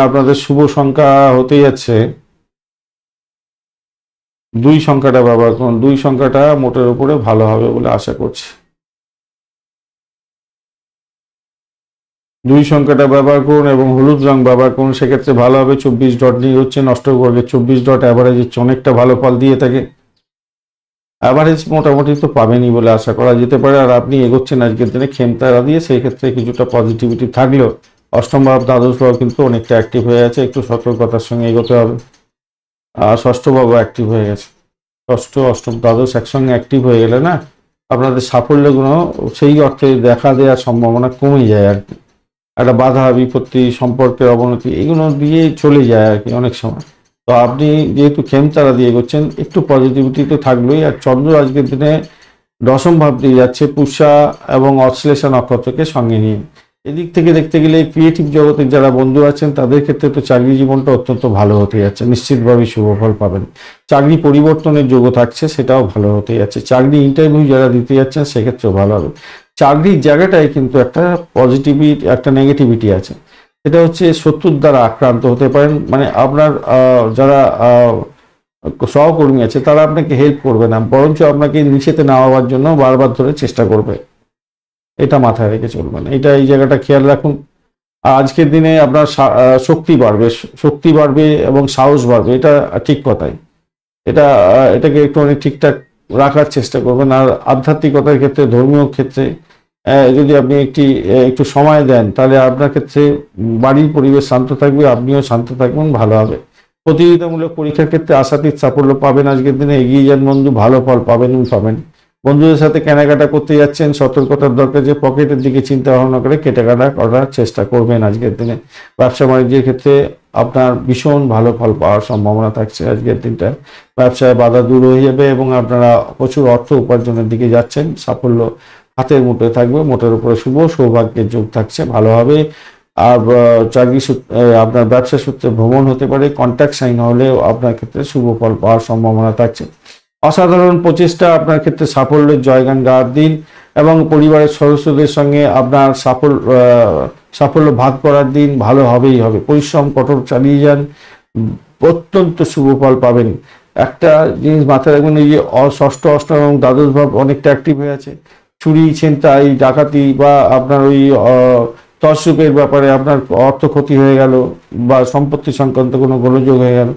আপনাদের শুভ সংখ্যা হতে যাচ্ছে 2 সংখ্যাটা ব্যবহার করুন। 2 সংখ্যাটা মোটের উপরে ভালো হবে বলে আশা করছি। 2 সংখ্যাটা ব্যবহার করুন এবং হলুদ রং ব্যবহার করুন, সেক্ষেত্রে ভালো হবে। 24 ডট নিয়ে হচ্ছে অষ্টবর্গের 24 ডট অ্যাভারেজ অনেকটা ভালো ফল দিয়ে থাকে। অ্যাভারেজ মোটামুটি তো পাবেনই বলে আশা করা যেতে পারে। আর আপনি এগোচ্ছেন আজকের দিনে খেমতারা দিয়ে, সেই ক্ষেত্রে কিছুটা পজিটিভিটি থাকলেও অষ্টম ভাব, দ্বাদশ ভাব কিন্তু অনেকটা অ্যাক্টিভ হয়ে আছে, একটু সতর্কতার সঙ্গে এগোতে হবে। আর ষষ্ঠ ভাবও অ্যাক্টিভ হয়ে গেছে, ষষ্ঠ অষ্টম দ্বাদশ একসঙ্গে অ্যাক্টিভ হয়ে গেলে না আপনাদের সাফল্যগুলো সেই অর্থে দেখা দেওয়ার সম্ভাবনা কমে যায় আর কি। একটা বাধা বিপত্তি, সম্পর্কের অবনতি এগুলো দিয়ে চলে যায় আর কি অনেক সময়। তো আপনি যেহেতু খেমতারা দিয়ে এগোচ্ছেন, একটু পজিটিভিটি তো থাকবেই। আর চন্দ্র আজকের দিনে দশম ভাব দিয়ে যাচ্ছে পুষ্যা এবং অশ্লেষা নক্ষত্রকে সঙ্গে নিয়ে। এদিক থেকে দেখতে গেলে ক্রিয়েটিভ জগতের যারা বন্ধু আছেন তাদের ক্ষেত্রে তো চাকরি জীবনটা অত্যন্ত ভালো হতে যাচ্ছে, নিশ্চিতভাবেই শুভ ফল পাবেন। চাকরি পরিবর্তনের যোগ্য থাকছে, সেটাও ভালো হতে যাচ্ছে। চাকরি ইন্টারভিউ যারা দিতে যাচ্ছেন সেক্ষেত্রেও ভালো হবে। চাকরির জায়গাটায় কিন্তু একটা পজিটিভিটি, একটা নেগেটিভিটি আছে। সেটা হচ্ছে শত্রুর দ্বারা আক্রান্ত হতে পারেন। মানে আপনার যারা সহকর্মী আছে তারা আপনাকে হেল্প করবে না, বরঞ্চ আপনাকে নিচেতে নামাবার জন্য বারবার ধরে চেষ্টা করবে। এটা মাথায় রেখে চলবেন, এটা এই জায়গাটা খেয়াল রাখুন। আর আজকের দিনে আপনার শক্তি বাড়বে, শক্তি বাড়বে এবং সাহস বাড়বে, এটা ঠিক কথাই। এটাকে একটু অনেক ঠিকঠাক রাখার চেষ্টা করবেন। আর আধ্যাত্মিকতার ক্ষেত্রে, ধর্মীয় ক্ষেত্রে যদি আপনি একটু সময় দেন, তাহলে আপনার ক্ষেত্রে বাড়ির পরিবেশ শান্ত থাকবে, আপনিও শান্ত থাকবেন, ভালো হবে। প্রতিযোগিতামূলক পরীক্ষার ক্ষেত্রে আশাতীত সাফল্য পাবেন। আজকের দিনে এগিয়ে যান বন্ধু, ভালো ফল পাবেন। বন্ধুদের সাথে কেনাকাটা করতে যাচ্ছেন, সতর্কতার দরকার যে পকেটের দিকে চিন্তা ভাবনা করে কেনাকাটা করার চেষ্টা করবেন আজকের দিনে। ব্যবসা বাণিজ্যের ক্ষেত্রে আপনার ভীষণ ভালো ফল পাওয়ার সম্ভাবনা থাকছে আজকের দিনটা। ব্যবসায় বাধা দূর হয়ে যাবে এবং আপনারা প্রচুর অর্থ উপার্জনের দিকে যাচ্ছেন। সাফল্য হাতের মুঠোয় থাকবে, মোটের উপরে শুভ সৌভাগ্যের যোগ থাকছে, ভালো হবে। আর চাকরি সূত্রে, আপনার ব্যবসা সূত্রে ভ্রমণ হতে পারে, কন্ট্রাক্ট সাইন হলেও আপনার ক্ষেত্রে শুভ ফল পাওয়ার সম্ভাবনা থাকছে। অসাধারণ প্রচেষ্টা আপনার ক্ষেত্রে সাফল্যের জয়গান গাওয়ার দিন এবং পরিবারের সদস্যদের সঙ্গে আপনার সাফল্য ভাগ করার দিন, ভালো হবেই হবে। পরিশ্রম কঠোর চালিয়ে যান, অত্যন্ত শুভ ফল পাবেন। একটা জিনিস মাথায় রাখবেন, এই যে ষষ্ঠ, অষ্টম এবং দ্বাদশ ভাব অনেকটা অ্যাক্টিভ হয়ে আছে। চুরি, ছিনতাই, ডাকাতি বা আপনার ওই তসরূপের ব্যাপারে আপনার অর্থ ক্ষতি হয়ে গেল বা সম্পত্তি সংক্রান্ত কোনো গোলযোগ হয়ে গেল,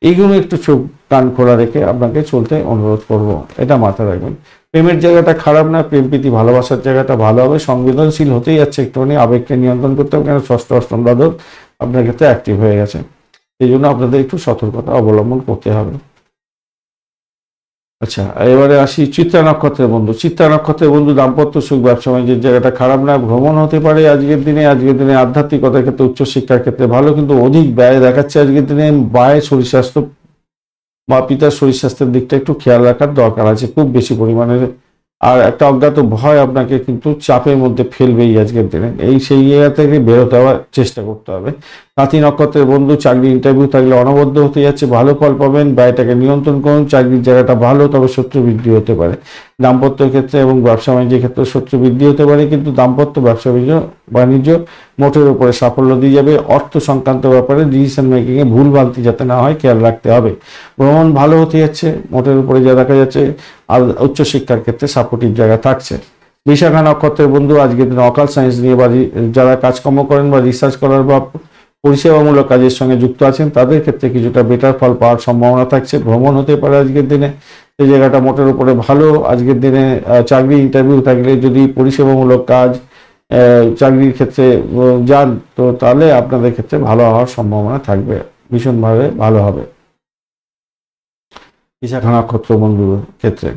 এইগুলো একটু চোখ কান খোলা রেখে আপনাকে চলতে অনুরোধ করব, এটা মাথায় রাখবেন। প্রেমের জায়গাটা খারাপ না, প্রেম প্রীতি ভালোবাসার জায়গাটা ভালো হবে। সংবেদনশীল হতেই যাচ্ছে, একটুখানি আবেগকে নিয়ন্ত্রণ করতে হবে, কেন ষষ্ঠ, অষ্টম, দ্বাদশ আপনার ক্ষেত্রে অ্যাক্টিভ হয়ে গেছে। এই জন্য আপনাদের একটু সতর্কতা অবলম্বন করতে হবে। আচ্ছা, এবারে আসি চিত্রা নক্ষত্রের বন্ধু। চিত্রা নক্ষত্রের বন্ধু দাম্পত্য সুখ, ব্যবসা বাণিজ্যের জায়গাটা খারাপ না, ভ্রমণ হতে পারে আজকের দিনে আধ্যাত্মিকতার ক্ষেত্রে, উচ্চশিক্ষার ক্ষেত্রে ভালো, কিন্তু অধিক ব্যয় দেখাচ্ছে আজকের দিনে। ব্যয়, শরীর স্বাস্থ্য বা পিতার শরীর স্বাস্থ্যের দিকটা একটু খেয়াল রাখার দরকার আছে খুব বেশি পরিমাণে। আর একটা অজ্ঞাত ভয় আপনাকে কিন্তু চাপের মধ্যে ফেলবেই আজকের দিনে, সেই জায়গা থেকে বেরোতে হওয়ার চেষ্টা করতে হবে। তাঁতি নক্ষত্রের বন্ধু, চাকরি ইন্টারভিউ থাকলে অনবদ্য হতে যাচ্ছে, ভালো ফল পাবেন। ব্যয়টাকে নিয়ন্ত্রণ করুন। চাকরির জায়গাটা ভালো, তবে শত্রু বৃদ্ধি হতে পারে। দাম্পত্য ক্ষেত্রে এবং ব্যবসা বাণিজ্যের ক্ষেত্রে শত্রু বৃদ্ধি হতে পারে, কিন্তু দাম্পত্য ব্যবসা বাণিজ্য মোটের উপরে সাফল্য দিয়ে যাবে। অর্থ সংক্রান্ত ব্যাপারে ডিসিশন মেকিংয়ে ভুল ভ্রান্তি যাতে না হয় খেয়াল রাখতে হবে। ভ্রমণ ভালো হতে যাচ্ছে, মোটের উপরে যা দেখা যাচ্ছে। আর উচ্চশিক্ষার ক্ষেত্রে সাপোর্টিভ জায়গা থাকছে। বিশাখা নক্ষত্রের বন্ধু, আজকের দিনে অকাল সায়েন্স নিয়ে বা যারা কাজকর্ম করেন বা রিসার্চ করার বা পরিষেবামূলক কাজের সঙ্গে যুক্ত আছেন তাদের ক্ষেত্রে কিছুটা বেটার ফল পাওয়ার সম্ভাবনা থাকছে। ভ্রমণ হতে পারে আজকের দিনে, সেই জায়গাটা মোটের উপরে ভালো। আজকের দিনে চাকরি ইন্টারভিউ থাকলে যদি পরিষেবামূলক কাজ, চাকরির ক্ষেত্রে যান, তো তাহলে আপনাদের ক্ষেত্রে ভালো হওয়ার সম্ভাবনা থাকবে, ভীষণভাবে ভালো হবে বিশাখা নক্ষত্র বন্ধুর ক্ষেত্রে।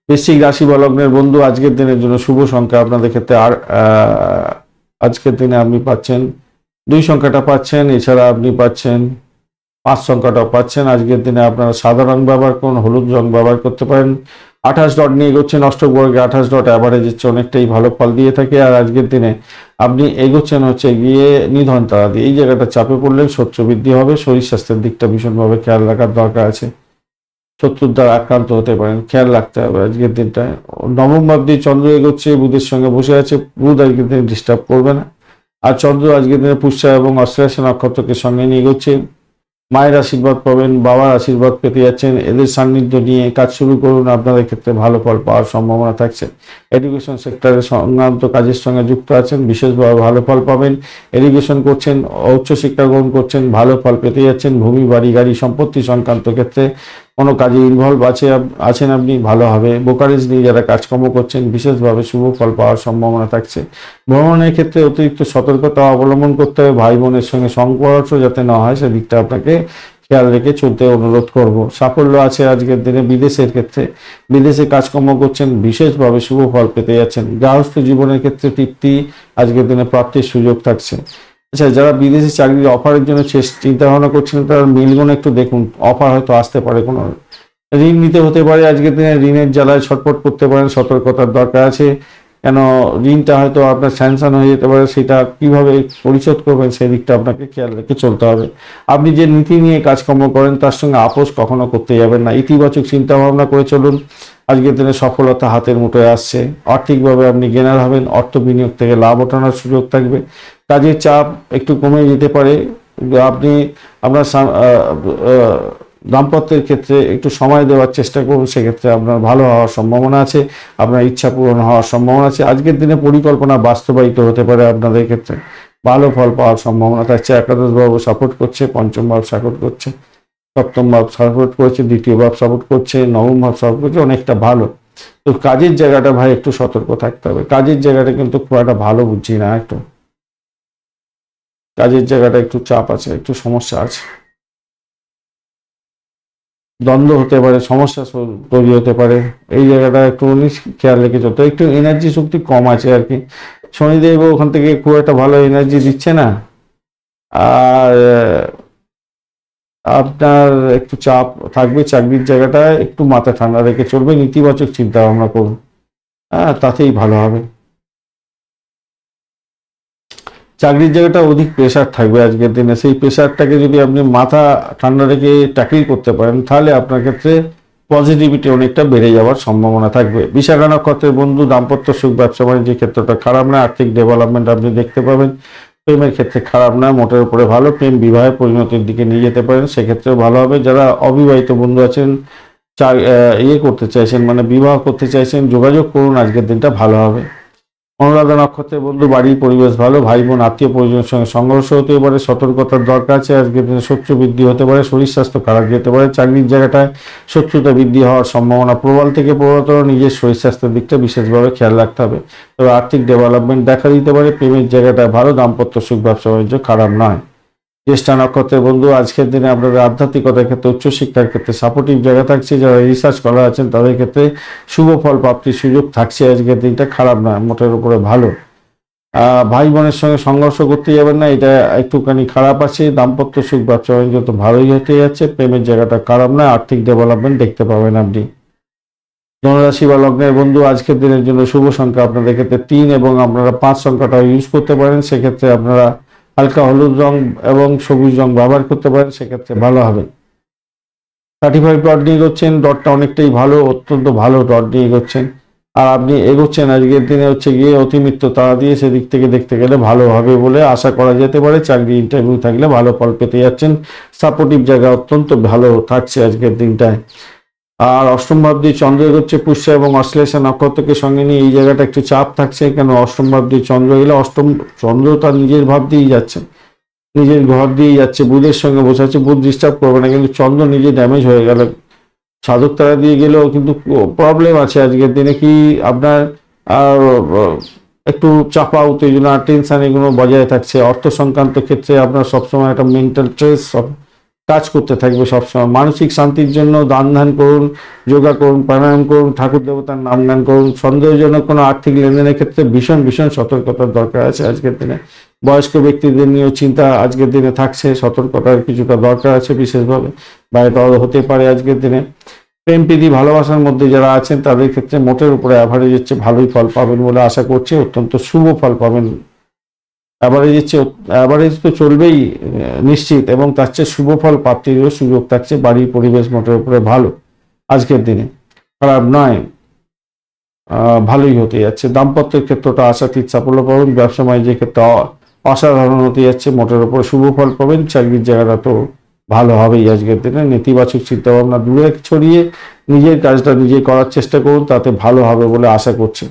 বৃশ্চিক রাশি বা লগ্নের বন্ধু, আজকের দিনের জন্য শুভ সংখ্যা আপনাদের ক্ষেত্রে আজকের দিনে আপনি পাচ্ছেন 2 সংখ্যাটা পাচ্ছেন, এছাড়া আপনি পাচ্ছেন 5 সংখ্যাটাও পাচ্ছেন। আজকের দিনে আপনারা সাদা রং ব্যবহার করুন, হলুদ রং ব্যবহার করতে পারেন। 28 ডট নিয়ে এগোচ্ছেন, অষ্টক বর্গে 28 ডট অ্যাভারেজ হচ্ছে অনেকটাই ভালো ফল দিয়ে থাকে। আর আজকের দিনে আপনি এগোচ্ছেন হচ্ছে গিয়ে নিধন তারা দিয়ে, এই জায়গাটা চাপে পড়লে শত্রু বৃদ্ধি হবে। শরীর স্বাস্থ্যের দিকটা ভীষণভাবে খেয়াল রাখার দরকার আছে, শত্রুর দ্বারা আক্রান্ত হতে পারেন, খেয়াল রাখতে হবে আজকের দিনটায়। নবম ভাব দিয়ে চন্দ্র এগোচ্ছে, বুধের সঙ্গে বসে আছে, বুধ আজকের দিনে ডিস্টার্ব করবে না। আর চন্দ্র আজকের দিনে পুষ্যা এবং অশ্লেষা নক্ষত্রকে সঙ্গে নিয়ে এগোচ্ছে। মায়ের আশীর্বাদ পাবেন, বাবার আশীর্বাদ পেতে যাচ্ছেন, এদের সান্নিধ্য নিয়ে কাজ শুরু করুন, আপনাদের ক্ষেত্রে ভালো ফল পাওয়ার সম্ভাবনা থাকছে। এডুকেশন সেক্টরের সংক্রান্ত কাজের সঙ্গে যুক্ত আছেন, বিশেষভাবে ভালো ফল পাবেন। এডুকেশন করছেন, উচ্চশিক্ষা গ্রহণ করছেন, ভালো ফল পেতে যাচ্ছেন। ভূমি, বাড়ি, গাড়ি, সম্পত্তি সংক্রান্ত ক্ষেত্রে কোনো কাজে ইনভলভ আছেন আপনি, ভালো হবে। ব্রোকারেজ নিয়ে যারা কাজকর্ম করছেন, বিশেষভাবে শুভ ফল পাওয়ার সম্ভাবনা থাকছে। ভ্রমণের ক্ষেত্রে অতিরিক্ত সতর্কতা অবলম্বন করতে হবে, ভাই বোনের সঙ্গে সংঘর্ষ যাতে না হয় সেদিকটা আপনাকে খেয়াল রেখে চলতে অনুরোধ করব। সাফল্য আছে আজকের দিনে বিদেশের ক্ষেত্রে, বিদেশে কাজকর্ম করছেন বিশেষভাবে শুভ ফল পেতে যাচ্ছেন। গৃহস্থ জীবনের ক্ষেত্রে তৃপ্তি আজকের দিনে প্রাপ্তির সুযোগ থাকছে। আচ্ছা, যারা বিদেশি চাকরির অফারের জন্য চিন্তা ভাবনা করছেন তারা মিলগুলো একটু দেখুন, অফার হয়তো আসতে পারে। কোনো ঋণ নিতে হতে পারে আজকের দিনে, ঋণের জ্বালায় ছটফট করতে পারেন, সতর্কতার দরকার আছে। কেন ঋণটা হয়তো আপনার স্যাংশন হয়ে যেতে পারে, সেটা কিভাবে পরিশোধ করবেন সেই দিকটা আপনাকে খেয়াল রেখে চলতে হবে। আপনি যে নীতি নিয়ে কাজকর্ম করেন তার সঙ্গে আপোষ কখনো করতে যাবেন না, ইতিবাচক চিন্তা ভাবনা করে চলুন। আজকের দিনে সফলতা হাতের মুঠোয় আসছে। আর্থিকভাবে আপনি গেনার হবেন, অর্থ বিনিয়োগ থেকে লাভ ওঠানোর সুযোগ থাকবে। কাজের চাপ একটু কমে যেতে পারে। আপনি আপনার দাম্পত্যের ক্ষেত্রে একটু সময় দেওয়ার চেষ্টা করুন, সেক্ষেত্রে আপনার ভালো হওয়ার সম্ভাবনা আছে, আপনার ইচ্ছা পূরণ হওয়ার সম্ভাবনা আছে। আজকের দিনে পরিকল্পনা বাস্তবায়িত হতে পারে আপনাদের ক্ষেত্রে, ভালো ফল পাওয়ার সম্ভাবনা থাকছে। একাদশ ভাব সাপোর্ট করছে, পঞ্চম ভাব সাপোর্ট করছে, সপ্তম ভাব সাপোর্ট করছে, দ্বিতীয় ভাব সাপোর্ট করছে, নবম ভাব সাপোর্ট করছে, অনেকটা ভালো। তো কাজের জায়গাটা ভাই একটু সতর্ক থাকতে হবে। কাজের জায়গাটা কিন্তু খুব একটা ভালো বুঝছি না, একটু কাজের জায়গাটা একটু চাপ আছে, একটু সমস্যা আছে, দ্বন্দ্ব হতে পারে, সমস্যা তৈরি হতে পারে। এই জায়গাটা একটু খেয়াল রেখে চলতে। একটু এনার্জি শক্তি কম আছে আর কি। শনিদেব ওখান থেকে খুব একটা ভালো এনার্জি দিচ্ছে না। আর আপনার একটু চাপ থাকবে চাকরির জায়গাটায়, একটু মাথা ঠান্ডা রেখে চলবে, ইতিবাচক চিন্তা ভাবনা করুন, হ্যাঁ তাতেই ভালো হবে। চাকরির জায়গাটা অধিক প্রেশার থাকবে আজকের দিনে, সেই প্রেশারটাকে যদি আপনি মাথা ঠান্ডা রেখে ট্যাকল করতে পারেন তাহলে আপনার ক্ষেত্রে পজিটিভিটি অনেকটা বেড়ে যাওয়ার সম্ভাবনা থাকবে। বিশাখা নক্ষত্রের বন্ধু, দাম্পত্য সুখ, ব্যবসা বাণিজ্যের ক্ষেত্রটা খারাপ না, আর্থিক ডেভেলপমেন্ট আপনি দেখতে পাবেন। প্রেমের ক্ষেত্রে খারাপ না, মোটের উপরে ভালো। প্রেম বিবাহের পরিণতির দিকে নিয়ে যেতে পারেন, সেক্ষেত্রেও ভালো হবে। যারা অবিবাহিত বন্ধু আছেন, করতে চাইছেন মানে বিবাহ করতে চাইছেন, যোগাযোগ করুন, আজকের দিনটা ভালো হবে। অনুরাধা নক্ষত্রের বন্ধু, বাড়ির পরিবেশ ভালো, ভাই বোন আত্মীয় পরিজনের সঙ্গে সংঘর্ষ হতে পারে, সতর্কতার দরকার আছে। আজকের দিনে শত্রু বৃদ্ধি হতে পারে, শরীর স্বাস্থ্য খারাপ যেতে পারে। চাকরির জায়গাটায় শত্রুতা বৃদ্ধি হওয়ার সম্ভাবনা প্রবল থেকে প্রবলতর, নিজের শরীর স্বাস্থ্যের দিকটা বিশেষভাবে খেয়াল রাখতে হবে। তবে আর্থিক ডেভেলপমেন্ট দেখা দিতে পারে। প্রেমের জায়গাটায় ভালো, দাম্পত্য সুখ, ব্যবসা বাণিজ্য খারাপ নয়। জ্যেষ্ঠা নক্ষত্রের বন্ধু, আজকের দিনে আপনাদের আধ্যাত্মিকতার ক্ষেত্রে, উচ্চশিক্ষার ক্ষেত্রে সাপোর্টিভ জায়গা থাকছে। যারা রিসার্চ করা আছেন তাদের ক্ষেত্রে শুভ ফল প্রাপ্তির সুযোগ থাকছে। আজকের দিনটা খারাপ নয়, মোটের উপরে ভালো। ভাই বোনের সঙ্গে সংঘর্ষ করতে যাবেন না, এটা একটুখানি খারাপ আছে। দাম্পত্য সুখ, ব্যবসা বাণিজ্য তো ভালোই হতে যাচ্ছে। প্রেমের জায়গাটা খারাপ নয়, আর্থিক ডেভেলপমেন্ট দেখতে পাবেন আপনি। ধনুরাশি বা লগ্নের বন্ধু, আজকের দিনের জন্য শুভ সংখ্যা আপনাদের ক্ষেত্রে 3 এবং আপনারা 5 সংখ্যাটা ইউজ করতে পারেন। সেক্ষেত্রে আপনারা হালকা হলুদ রং এবং সবুজ রং ব্যবহার করতে পারেন, সেক্ষেত্রে ভালো হবে। 35 ডট নিয়ে এগোচ্ছেন, ডটটা অনেকটাই ভালো, অত্যন্ত ভালো ডট নিয়ে এগোচ্ছেন। আর আপনি এগোচ্ছেন আজকের দিনে গিয়ে অতিমিত্র তারা দিয়ে, সেদিক থেকে দেখতে গেলে ভালো হবে বলে আশা করা যেতে পারে। চাকরি ইন্টারভিউ থাকলে ভালো ফল পেতে যাচ্ছেন। সাপোর্টিভ জায়গা অত্যন্ত ভালো থাকছে আজকের দিনটায়। আর অষ্টম ভাব দিয়ে চন্দ্র এগোচ্ছে পুষ্যা এবং অশ্লেষা নক্ষত্রকে সঙ্গে নিয়ে, এই জায়গাটা একটু চাপ থাকছে। কেন অষ্টম ভাব দিয়ে চন্দ্র গেলে, চন্দ্র তার নিজের ভাব দিয়েই যাচ্ছে, নিজের ঘর দিয়েই যাচ্ছে, বুধের সঙ্গে বসাচ্ছে। বুধ ডিস্টার্ব করবে না, কিন্তু চন্দ্র নিজে ড্যামেজ হয়ে গেল। সাধক তারা দিয়ে গেলেও কিন্তু প্রবলেম আছে আজকের দিনে। কি আপনার একটু চাপা, উত্তেজনা, টেনশন এগুলো বজায় থাকছে। অর্থ সংক্রান্ত ক্ষেত্রে আপনার সবসময় একটা মেন্টাল স্ট্রেস কাজ করতে থাকবে সবসময়। মানসিক শান্তির জন্য দান ধ্যান করুন, যোগা করুন, প্রাণায়াম করুন, ঠাকুর দেবতার নাম গান করুন। সন্দেহজনক কোনো আর্থিক লেনদেনের ক্ষেত্রে ভীষণ সতর্কতার দরকার আছে আজকের দিনে। বয়স্ক ব্যক্তিদের নিয়েও চিন্তা আজকের দিনে থাকছে, সতর্কতার কিছুটা দরকার আছে বিশেষভাবে, বাইরে হতে পারে আজকের দিনে। প্রেম প্রীতি ভালোবাসার মধ্যে যারা আছেন তাদের ক্ষেত্রে মোটের উপরে অ্যাভারেজ হচ্ছে, ভালোই ফল পাবেন বলে আশা করছি, অত্যন্ত শুভ ফল পাবেন। অ্যাভারেজ তো চলবেই নিশ্চিত, এবং তার চেয়ে শুভ ফল প্রাপ্তিরও সুযোগ থাকছে। বাড়ির পরিবেশ মোটের উপরে ভালো আজকের দিনে, খারাপ নয়, ভালোই হতে যাচ্ছে। দাম্পত্যের ক্ষেত্রটা আশাতীত সাফল্য পাবেন। ব্যবসা বাণিজ্যের ক্ষেত্রে অসাধারণ হতে যাচ্ছে, মোটের উপরে শুভ ফল পাবেন। চাকরির জায়গাটা তো ভালো হবেই আজকের দিনে। নেতিবাচক চিন্তাভাবনা দূরে ছড়িয়ে নিজের কাজটা নিজে করার চেষ্টা করুন, তাতে ভালো হবে বলে আশা করছে।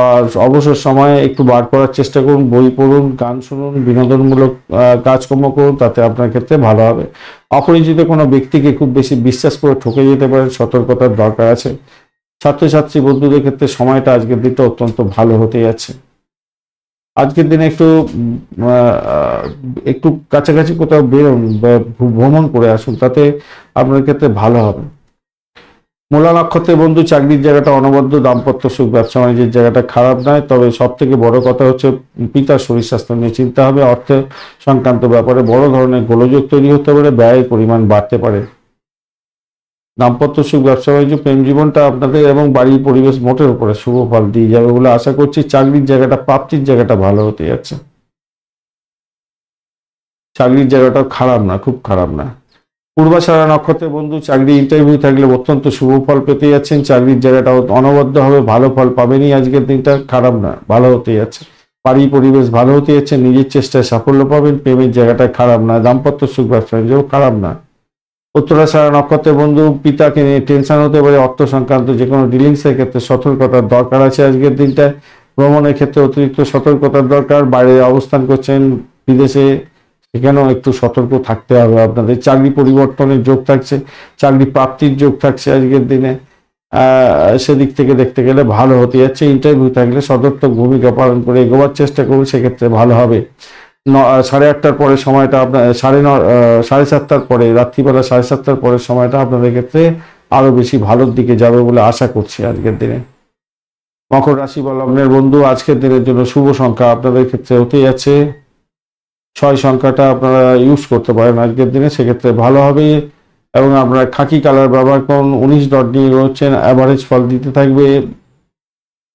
আর অবসর সময়ে একটু বার করার চেষ্টা করুন, বই পড়ুন, গান শুনুন, বিনোদনমূলক কাজকর্ম করুন, তাতে আপনার ক্ষেত্রে ভালো হবে। অপরিচিত কোনো ব্যক্তিকে খুব বেশি বিশ্বাস করে ঠকে যেতে পারেন, সতর্কতার দরকার আছে। ছাত্রছাত্রী বন্ধুদের ক্ষেত্রে সময়টা আজকের দিনটা অত্যন্ত ভালো হতে যাচ্ছে। আজকের দিনে একটু কাছাকাছি কোথাও বেরোন বা ভ্রমণ করে আসুন, তাতে আপনার ক্ষেত্রে ভালো হবে। মূলা নক্ষত্রের বন্ধু, চাকরির জায়গাটা অনবদ্য, দাম্পত্য সুখ, ব্যবসা বাণিজ্যের জায়গাটা খারাপ নয়, তবে সব থেকে বড় কথা হচ্ছে পিতার শরীর স্বাস্থ্য নিয়ে চিন্তা হবে। অর্থ সংক্রান্ত ব্যাপারে বড় ধরনের গোলযোগ তৈরি হতে পারে, ব্যয়ের পরিমাণ বাড়তে পারে। দাম্পত্য সুখ, ব্যবসা বাণিজ্য, প্রেম জীবনটা আপনাদের এবং বাড়ির পরিবেশ মোটের উপরে শুভ ফল দিয়ে যাবে বলে আশা করছি। চাকরির জায়গাটা, প্রাপ্তির জায়গাটা ভালো হতে যাচ্ছে। চাকরির জায়গাটা খারাপ না, খুব খারাপ না। পূর্বাষাঢ়া নক্ষত্রের বন্ধু, চাকরি ইন্টারভিউ থাকলে অত্যন্ত শুভ ফল পেতে যাচ্ছেন। চাকরির জায়গাটা অনবদ্য হবে, ভালো ফল পাবেনই। আজকের দিনটা খারাপ না, ভালো হতে যাচ্ছে। বাড়ি পরিবেশ ভালো হতে যাচ্ছে, নিজের চেষ্টায় সাফল্য পাবেন। প্রেমের জায়গাটা খারাপ না, দাম্পত্য সুখ, ব্যবসা বাণিজ্য খারাপ না। উত্তরাষাঢ়া নক্ষত্রের বন্ধু, পিতাকে নিয়ে টেনশন হতে পারে। অর্থ সংক্রান্ত যে কোনো ডিলিংসের ক্ষেত্রে সতর্কতার দরকার আছে আজকের দিনটা। ভ্রমণের ক্ষেত্রে অতিরিক্ত সতর্কতার দরকার। বাইরে অবস্থান করছেন, বিদেশে, সেখানেও একটু সতর্ক থাকতে হবে আপনাদের। চাকরি পরিবর্তনের যোগ থাকছে, চাকরি প্রাপ্তির যোগ থাকছে আজকের দিনে। সেদিক থেকে দেখতে গেলে ভালো হতে যাচ্ছে। ইন্টারভিউ থাকলে সদর্থক ভূমিকা পালন করে এগোবার চেষ্টা করুন, সেক্ষেত্রে ভালো হবে। 8:30 পরে সময়টা আপনার 7:30 পরে, রাত্রিবেলা 7:30 পরের সময়টা আপনাদের ক্ষেত্রে আরো বেশি ভালোর দিকে যাবে বলে আশা করছি আজকের দিনে। মকর রাশি বা লগ্নের বন্ধু, আজকের দিনের জন্য শুভ সংখ্যা আপনাদের ক্ষেত্রে হতে যাচ্ছে 6 সংখ্যাটা আপনারা ইউজ করতে পারেন আজকের দিনে, সেক্ষেত্রে ভালো হবে। এবং আপনারা খাকি কালার ব্যবহার করুন। 19 ডট নিয়ে এগোচ্ছেন, অ্যাভারেজ ফল দিতে থাকবে।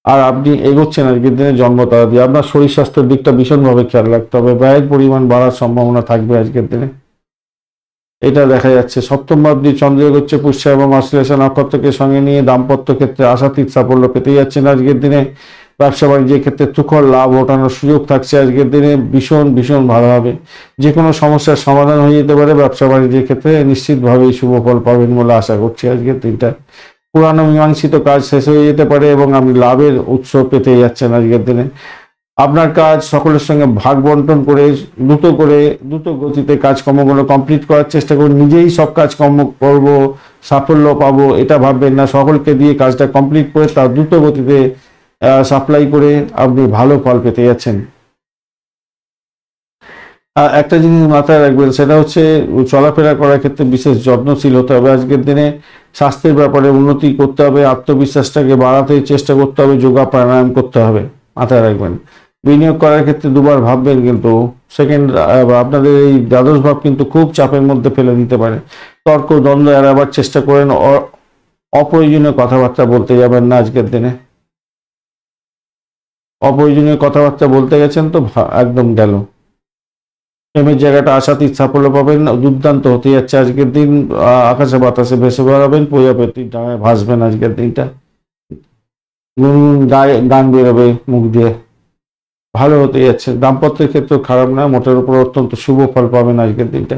আর আপনি এগোচ্ছেন আজকের দিনে জন্ম তারা দিয়ে। আপনার শরীর স্বাস্থ্যের দিকটা ভীষণভাবে খেয়াল রাখতে হবে, ব্যয়ের পরিমাণ বাড়ার সম্ভাবনা থাকবে আজকের দিনে, এটা দেখা যাচ্ছে। সপ্তম ভাবটি চন্দ্র এগোচ্ছে পুষ্যা এবং অশ্লেষা নক্ষত্রকে সঙ্গে নিয়ে। দাম্পত্য ক্ষেত্রে আশাতীত সাফল্য পেতে যাচ্ছেন আজকের দিনে। ব্যবসা বাণিজ্যের ক্ষেত্রে তুখর লাভ ওঠানোর সুযোগ থাকছে আজকের দিনে, ভীষণ ভীষণ ভালো হবে। যে কোনো সমস্যার সমাধান হয়ে যেতে পারে। ব্যবসা বাণিজ্যের ক্ষেত্রে নিশ্চিতভাবেই শুভ ফল পাবেন বলে আশা করছি আজকের দিনটা। পুরানো মীমাংসিত কাজ শেষ হয়ে যেতে পারে এবং আপনি লাভের উৎস পেতে যাচ্ছেন আজকের দিনে। আপনার কাজ সকলের সঙ্গে ভাগ বন্টন করে দ্রুত গতিতে কাজকর্মগুলো কমপ্লিট করার চেষ্টা করুন। নিজেই সব কাজকর্ম করব, সাফল্য পাবো, এটা ভাববেন না। সকলকে দিয়ে কাজটা কমপ্লিট করে তার দ্রুত গতিতে সাপ্লাই করে আপনি ভালো ফল পেতে যাচ্ছেন। একটা জিনিস মাথায় রাখবেন, সেটা হচ্ছে চলাফেরা করার ক্ষেত্রে বিশেষ যত্নশীল হতে হবে আজকের দিনে। স্বাস্থ্যের ব্যাপারে উন্নতি করতে হবে, আত্মবিশ্বাসটাকে বাড়াতে চেষ্টা করতে হবে, যোগা প্রাণায়াম করতে হবে, মাথায় রাখবেন। বিনিয়োগ করার ক্ষেত্রে দুবার ভাববেন, কিন্তু আপনাদের এই দ্বাদশ ভাব কিন্তু খুব চাপের মধ্যে ফেলে দিতে পারে। তর্ক দ্বন্দ্ব এড়াবার চেষ্টা করেন, অপ্রয়োজনীয় কথাবার্তা বলতে যাবেন না আজকের দিনে। অপ্রয়োজনীয় কথাবার্তা বলতে গেছেন তো একদম গেল। প্রেমের জায়গাটা আশাতীত সাফল্য পাবেন, দুর্দান্ত হতে যাচ্ছে আজকের দিন। আকাশে বাতাসে ভেসে বেড়াবেন, প্রজাপতির ডাঙায় ভাসবেন আজকের দিনটা। গান বেরোবে মুখ দিয়ে, ভালো হতে যাচ্ছে। দাম্পত্যের ক্ষেত্রে খারাপ না, মোটের উপর অত্যন্ত শুভ ফল পাবেন আজকের দিনটা।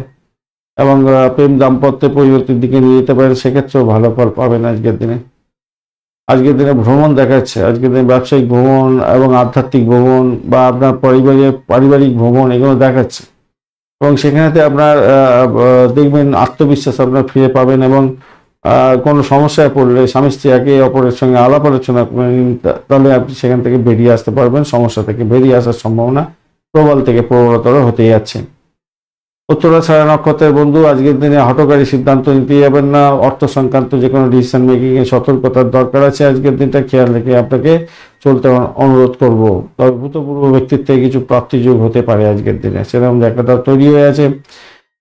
এবং প্রেম দাম্পত্যের পরিবর্তির দিকে নিয়ে যেতে পারেন, সেক্ষেত্রেও ভালো ফল পাবেন আজকের দিনে। আজকের দিনে ভ্রমণ দেখাচ্ছে, আজকের দিনে ব্যবসায়িক ভ্রমণ এবং আধ্যাত্মিক ভ্রমণ বা আপনার পারিবারিক ভ্রমণ, এগুলো দেখাচ্ছে। এবং সেখানেতে আপনার দেখবেন আত্মবিশ্বাস আপনার ফিরে পাবেন। এবং কোনো সমস্যায় পড়লে স্বামী স্ত্রী একে অপরের সঙ্গে আলাপ আলোচনা করেন, তাহলে আপনি সেখান থেকে বেরিয়ে আসতে পারবেন। সমস্যা থেকে বেরিয়ে আসার সম্ভাবনা প্রবল থেকে প্রবলতর হতে যাচ্ছে। উত্তরাষাঢ়া নক্ষত্রের বন্ধু, আজকের দিনে হঠকারী সিদ্ধান্ত নিতে যাবেন না। অর্থ সংক্রান্ত যে কোনো ডিসিশন মেকিং এ সতর্কতার দরকার আছে আজকের দিনটা, খেয়াল রেখে আপনাকে চলতে অনুরোধ করব। তবে ভূতপূর্ব ব্যক্তির থেকে কিছু প্রাপ্তিযোগ হতে পারে আজকের দিনে, সেরকম জায়গাটা তৈরি হয়ে আছে।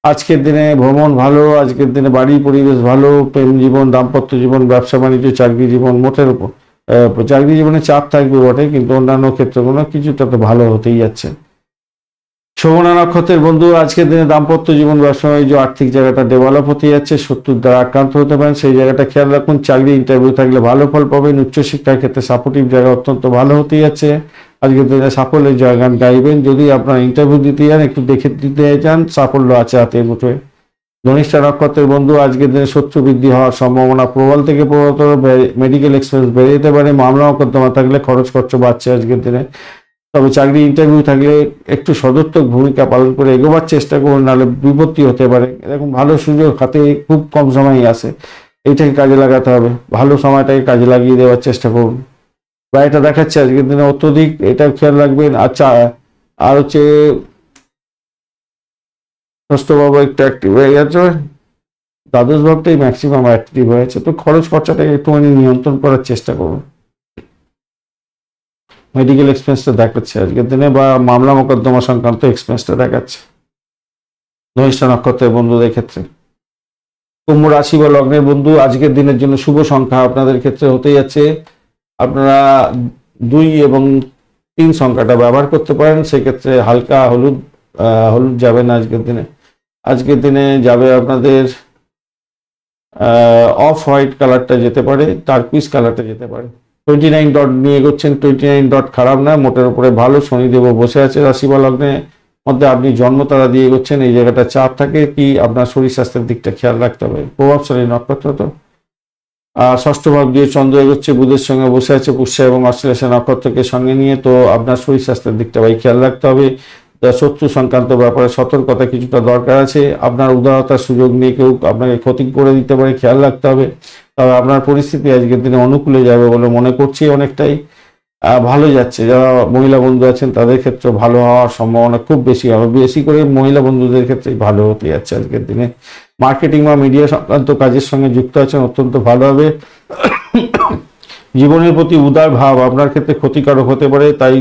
আজকের দিনে ভ্রমণ ভালো, আজকের দিনে বাড়ি পরিবেশ ভালো। প্রেম জীবন, দাম্পত্য জীবন, ব্যবসা বাণিজ্য, চাকরি জীবন, মোটের উপর চাকরি জীবনে চাপ থাকবে বটে, কিন্তু অন্যান্য ক্ষেত্রগুলো কিছুটা তো ভালো হতেই যাচ্ছে। শোভনা নক্ষত্রের বন্ধু, আজকের দিনে দাম্পত্য জীবন, ব্যবসা বাণিজ্য, আর্থিক জায়গাটা ডেভেলপ হতে যাচ্ছে। শত্রুর দ্বারা আক্রান্ত হতে পারেন, সেই জায়গাটা খেয়াল রাখুন। চাকরি ইন্টারভিউ থাকলে ভালো ফল পাবেন। উচ্চশিক্ষার ক্ষেত্রে সাপোর্টিভ জায়গা অত্যন্ত ভালো হতে যাচ্ছে। আজকের দিনে সাফল্যের জয়গান গাইবেন। যদি আপনার ইন্টারভিউ দিতে যান, একটু দেখে দিতে চান, সাফল্য আছে হাতে মুঠোয়। ধনিষ্ঠা নক্ষত্রের বন্ধু, আজকের দিনে শত্রু বৃদ্ধি হওয়ার সম্ভাবনা প্রবল থেকে প্রবলতর। মেডিকেল এক্সপেন্স বেড়ে যেতে পারে। মামলা মোকদ্দমা থাকলে খরচ বাড়ছে আজকের দিনে। তবে চাকরি ইন্টারভিউ থাকলে একটু সদর্থক ভূমিকা পালন করে এগোবার চেষ্টা করুন, নাহলে বিপত্তি হতে পারে। এরকম ভালো সুযোগ হাতে খুব কম সময়ই আসে, এইটাকে কাজে লাগাতে হবে। ভালো সময়টাকে কাজে লাগিয়ে দেওয়ার চেষ্টা করুন। ব্যয়টা দেখাচ্ছে আজকের দিনে অত্যধিক, এটা খেয়াল রাখবেন। আচ্ছা, আর হচ্ছে ষষ্ঠ ভাব একটু অ্যাক্টিভ হয়ে গেছে, দ্বাদশ ভাবটাই ম্যাক্সিমাম অ্যাক্টিভ হয়েছে। তো খরচ খরচাটাকে একটুখানি নিয়ন্ত্রণ করার চেষ্টা করুন। মেডিকেল এক্সপেন্সটা দেখাচ্ছে আজকের দিনে, বা মামলা মোকদ্দমা সংক্রান্ত এক্সপেন্সটা দেখাচ্ছে ধনিষ্ঠা নক্ষত্রের বন্ধুদের ক্ষেত্রে। কুম্ভ রাশি বা লগ্নের বন্ধু, আজকের দিনের জন্য শুভ সংখ্যা আপনাদের ক্ষেত্রে হতে যাচ্ছে, আপনারা 2 এবং 3 সংখ্যাটা ব্যবহার করতে পারেন। সেক্ষেত্রে হালকা হলুদ যাবে না আজকের দিনে। আজকের দিনে যাবে আপনাদের অফ হোয়াইট কালারটা যেতে পারে, টার্কুইজ কালারটা যেতে পারে। 29 ডট নিয়ে এগোচ্ছেন, 29 ডট খারাপ না, মোটের উপরে ভালো। শনিদেবও বসে আছে রাশি বা লগ্নের মধ্যে, আপনি জন্ম তারা দিয়ে এগোচ্ছেন, এই জায়গাটা চাপ থাকে কি আপনার শরীর স্বাস্থ্যের দিকটা খেয়াল রাখতে হবে। প্রভাবশালী নক্ষত্র তো। ষষ্ঠ ভাব দিয়ে চন্দ্র এগোচ্ছে, বুধের সঙ্গে বসে আছে, পুষ্যা এবং অশ্লেষা নক্ষত্রকে সঙ্গে নিয়ে, তো আপনার শরীর স্বাস্থ্যের দিকটা ভাই খেয়াল রাখতে হবে। শত্রু সংক্রান্ত ব্যাপারে সতর্কতা কিছুটা দরকার আছে। আপনার উদারতার সুযোগ নিয়ে কেউ আপনাকে ক্ষতি করে দিতে পারে, খেয়াল রাখতে হবে। তবে আপনার পরিস্থিতি আজকের দিনে অনুকূলে যাবে বলে মনে করছি, অনেকটাই ভালো যাচ্ছে। যারা মহিলা বন্ধু আছেন তাদের ক্ষেত্রে ভালো হওয়ার সম্ভাবনা খুব বেশি হবে, বেশি করে মহিলা বন্ধুদের ক্ষেত্রে ভালো হতে যাচ্ছে আজকের দিনে। মার্কেটিং বা মিডিয়া সংক্রান্ত কাজের সঙ্গে যুক্ত আছেন, অত্যন্ত ভালো হবে। জীবনের প্রতি উদার ভাব আপনার ক্ষেত্রে ক্ষতিকারক হতে পারে, তাই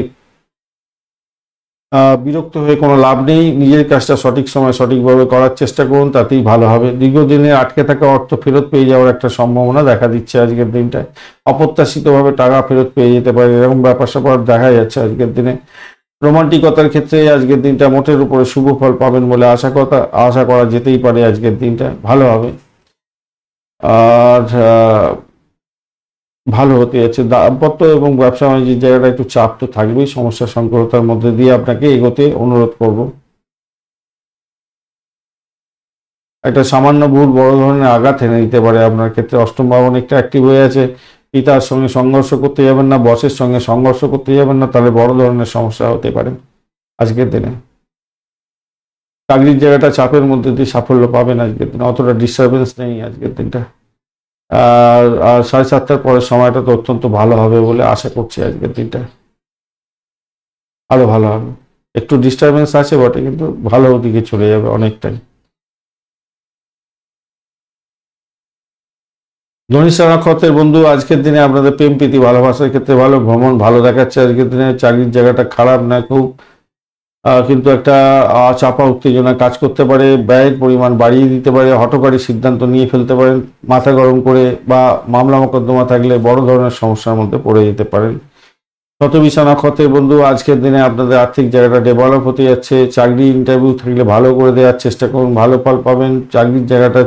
বিরক্ত হয়ে কোনো লাভ নেই। নিজের কাজটা সঠিক সময় সঠিকভাবে করার চেষ্টা করুন, তাতেই ভালো হবে। দীর্ঘদিনে আটকে থাকা অর্থ ফেরত পেয়ে যাওয়ার একটা সম্ভাবনা দেখা দিচ্ছে আজকের দিনটায়। অপ্রত্যাশিতভাবে টাকা ফেরত পেয়ে যেতে পারে, এরকম ব্যাপার স্যাপার দেখা যাচ্ছে আজকের দিনে। রোমান্টিকতার ক্ষেত্রে আজকের দিনটা মোটের উপরে শুভ ফল পাবেন বলে আশা করা যেতেই পারে। আজকের দিনটা ভালো হবে আর ভালো হতে যাচ্ছে। দাম্পত্য এবং ব্যবসা বাণিজ্যের জায়গাটা একটু চাপ তো থাকবেই, সমস্যা সংকটতার মধ্যে দিয়ে আপনাকে এগোতে অনুরোধ করব। একটা সামান্য ভুল বড় ধরনের আঘাত এনে দিতে পারে আপনার ক্ষেত্রে। অষ্টম ভাব অনেকটা অ্যাক্টিভ হয়ে আছে, পিতার সঙ্গে সংঘর্ষ করতে যাবেন না, বসের সঙ্গে সংঘর্ষ করতে যাবেন না, তাহলে বড় ধরনের সমস্যা হতে পারে আজকের দিনে। চাকরির জায়গাটা চাপের মধ্যে দিয়ে সাফল্য পাবেন আজকের দিনে, অতটা ডিস্টারবেন্স নেই আজকের দিনটা। আর 7:30টার পরের সময়টা তো অত্যন্ত ভালো হবে বলে আশা করছি আজকের দিনটা, আরো ভালো হবে। একটু ডিস্টারবেন্স আছে বটে, কিন্তু ভালো দিকে চলে যাবে অনেকটাই। ধনিষ্ঠা নক্ষত্রের বন্ধু, আজকের দিনে আপনাদের প্রেম প্রীতি ভালোবাসার ক্ষেত্রে ভালো, ভ্রমণ ভালো দেখাচ্ছে আজকের দিনে। চাকরির জায়গাটা খারাপ না খুব, কিন্তু একটা চাপা উত্তেজনা কাজ করতে পারে, ব্যয়ের পরিমাণ বাড়িয়ে দিতে পারে, হঠকারী সিদ্ধান্ত নিয়ে ফেলতে পারেন মাথা গরম করে, বা মামলা মোকদ্দমা থাকলে বড় ধরনের সমস্যার মধ্যে পড়ে যেতে পারেন। শতবিশা নক্ষত্রের বন্ধু, আজকের দিনে আপনাদের আর্থিক জায়গাটা ডেভেলপ হতে যাচ্ছে। চাকরি ইন্টারভিউ থাকলে ভালো করে দেওয়ার চেষ্টা করুন, ভালো ফল পাবেন। চাকরির জায়গাটা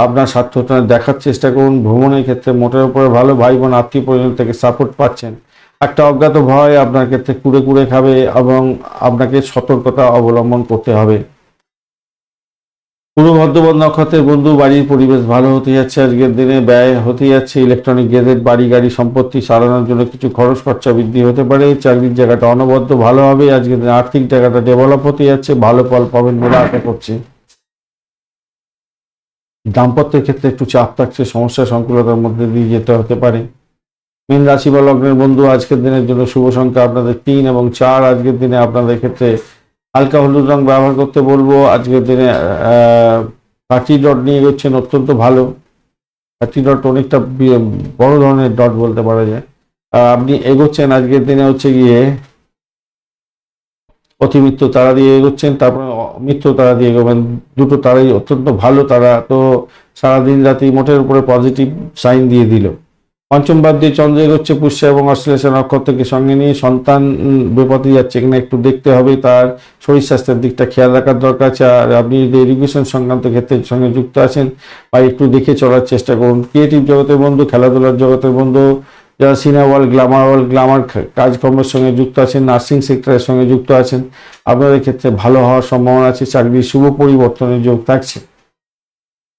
আপনার স্বার্থটা দেখার চেষ্টা করুন। ভ্রমণের ক্ষেত্রে মোটের উপরে ভালো, ভাই বোন আত্মীয় পরিজন থেকে সাপোর্ট পাচ্ছেন। একটা অজ্ঞাত ভয় আপনার ক্ষেত্রে কুড়ে কুড়ে খাবে, এবং আপনাকে সতর্কতা অবলম্বন করতে হবে। পূর্ব ভদ্রপদ নক্ষত্রের বন্ধু, বাড়ির পরিবেশ ভালো হতে যাচ্ছে আজকের দিনে। ব্যয় হতে যাচ্ছে, ইলেকট্রনিক গেজেট, বাড়ি গাড়ি সম্পত্তি সারানোর জন্য কিছু খরচ খরচা বৃদ্ধি হতে পারে। চাকরির জায়গাটা অনবদ্য ভালো হবে আজকের দিনে। আর্থিক জায়গাটা ডেভেলপ হতে যাচ্ছে, ভালো ফল পাবেন বলে আশা করছি। দাম্পত্যের ক্ষেত্রে একটু চাপ থাকছে, সমস্যা সংকুলতার মধ্যে দিয়ে যেতে হতে পারে। মীন রাশি বা লগ্নের বন্ধু, আজকের দিনের জন্য শুভ সংখ্যা আপনাদের 3 এবং 4। আজকের দিনে আপনাদের ক্ষেত্রে হালকা হলুদ রং ব্যবহার করতে বলবো। আজকের দিনে 30 ডট নিয়ে এগোচ্ছেন, অত্যন্ত ভালো। 30 ডট অনেকটা বড় ধরনের ডট বলতে পারা যায়। আপনি এগোচ্ছেন আজকের দিনে হচ্ছে গিয়ে অতিমিত্র তারা দিয়ে এগোচ্ছেন, তারপরে মিত্র তারা দিয়ে এগোবেন। দুটো তারাই অত্যন্ত ভালো তারা, তো সারাদিন রাতি মোটের উপরে পজিটিভ সাইন দিয়ে দিল। পঞ্চম ভাব দিয়ে চন্দ্র এগোচ্ছে, পুষ্যা এবং অশ্লেষা নক্ষত্রকে সঙ্গে নিয়ে। সন্তান বিপদে যাচ্ছে কিনা একটু দেখতে হবে, তার শরীর স্বাস্থ্যের দিকটা খেয়াল রাখার দরকার আছে। আর আপনি যদি এডুকেশন সংক্রান্ত ক্ষেত্রের সঙ্গে যুক্ত আছেন, বা একটু দেখে চলার চেষ্টা করুন। ক্রিয়েটিভ জগতের বন্ধু, খেলাধুলার জগতের বন্ধু, যারা সিনেমা ওয়ার্ল্ড, গ্ল্যামার কাজকর্মের সঙ্গে যুক্ত আছেন, নার্সিং সেক্টরের সঙ্গে যুক্ত আছেন, আপনাদের ক্ষেত্রে ভালো হওয়ার সম্ভাবনা আছে। চাকরির শুভ পরিবর্তনের যোগ থাকছে।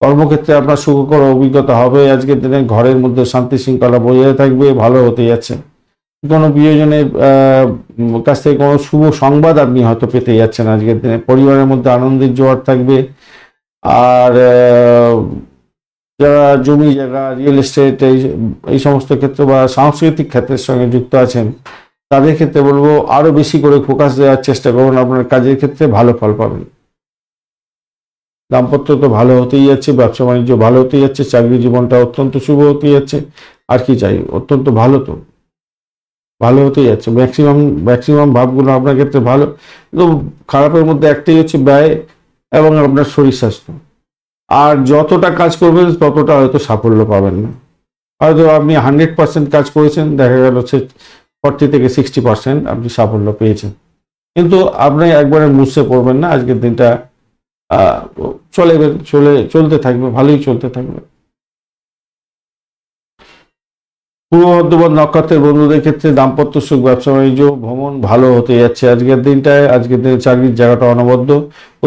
কর্মক্ষেত্রে আপনার সুখকর অভিজ্ঞতা হবে আজকের দিনে। ঘরের মধ্যে শান্তি শৃঙ্খলা বজায় থাকবে, ভালো হতে যাচ্ছে। কোনো প্রিয়জনের কাছ থেকে কোনো শুভ সংবাদ আপনি হয়তো পেতে যাচ্ছেন আজকের দিনে। পরিবারের মধ্যে আনন্দের জোয়ার থাকবে। আর যারা জমি জায়গা, রিয়েল এস্টেট এই সমস্ত ক্ষেত্রে বা সাংস্কৃতিক ক্ষেত্রের সঙ্গে যুক্ত আছেন, তাদের ক্ষেত্রে বলবো আরো বেশি করে ফোকাস দেওয়ার চেষ্টা করুন, আপনার কাজের ক্ষেত্রে ভালো ফল পাবেন। দাম্পত্য তো ভালো হতেই যাচ্ছে, ব্যবসা বাণিজ্য ভালো হতেই যাচ্ছে, চাকরি জীবনটা অত্যন্ত শুভ হতেই যাচ্ছে। আর কি চাই, অত্যন্ত ভালো তো ভালো হতেই যাচ্ছে। ম্যাক্সিমাম ভাবগুলো আপনার ক্ষেত্রে ভালো, কিন্তু খারাপের মধ্যে একটাই হচ্ছে ব্যয় এবং আপনার শরীর স্বাস্থ্য। আর যতটা কাজ করবেন ততটা হয়তো সাফল্য পাবেন না। হয়তো আপনি 100% কাজ করেছেন, দেখা গেল হচ্ছে 40 থেকে 60% আপনি সাফল্য পেয়েছেন, কিন্তু আপনি একবারে মুছে পড়বেন না। আজকের দিনটা চলতে থাকবে, ভালোই চলতে থাকবে। পূর্ব বর্ধমান নক্ষত্রের বন্ধুদের ক্ষেত্রে দাম্পত্য সুখ, ব্যবসা বাণিজ্য, ভ্রমণ ভালো হতে যাচ্ছে আজকের দিনটায়। আজকের দিনে চাকরির জায়গাটা অনবদ্য।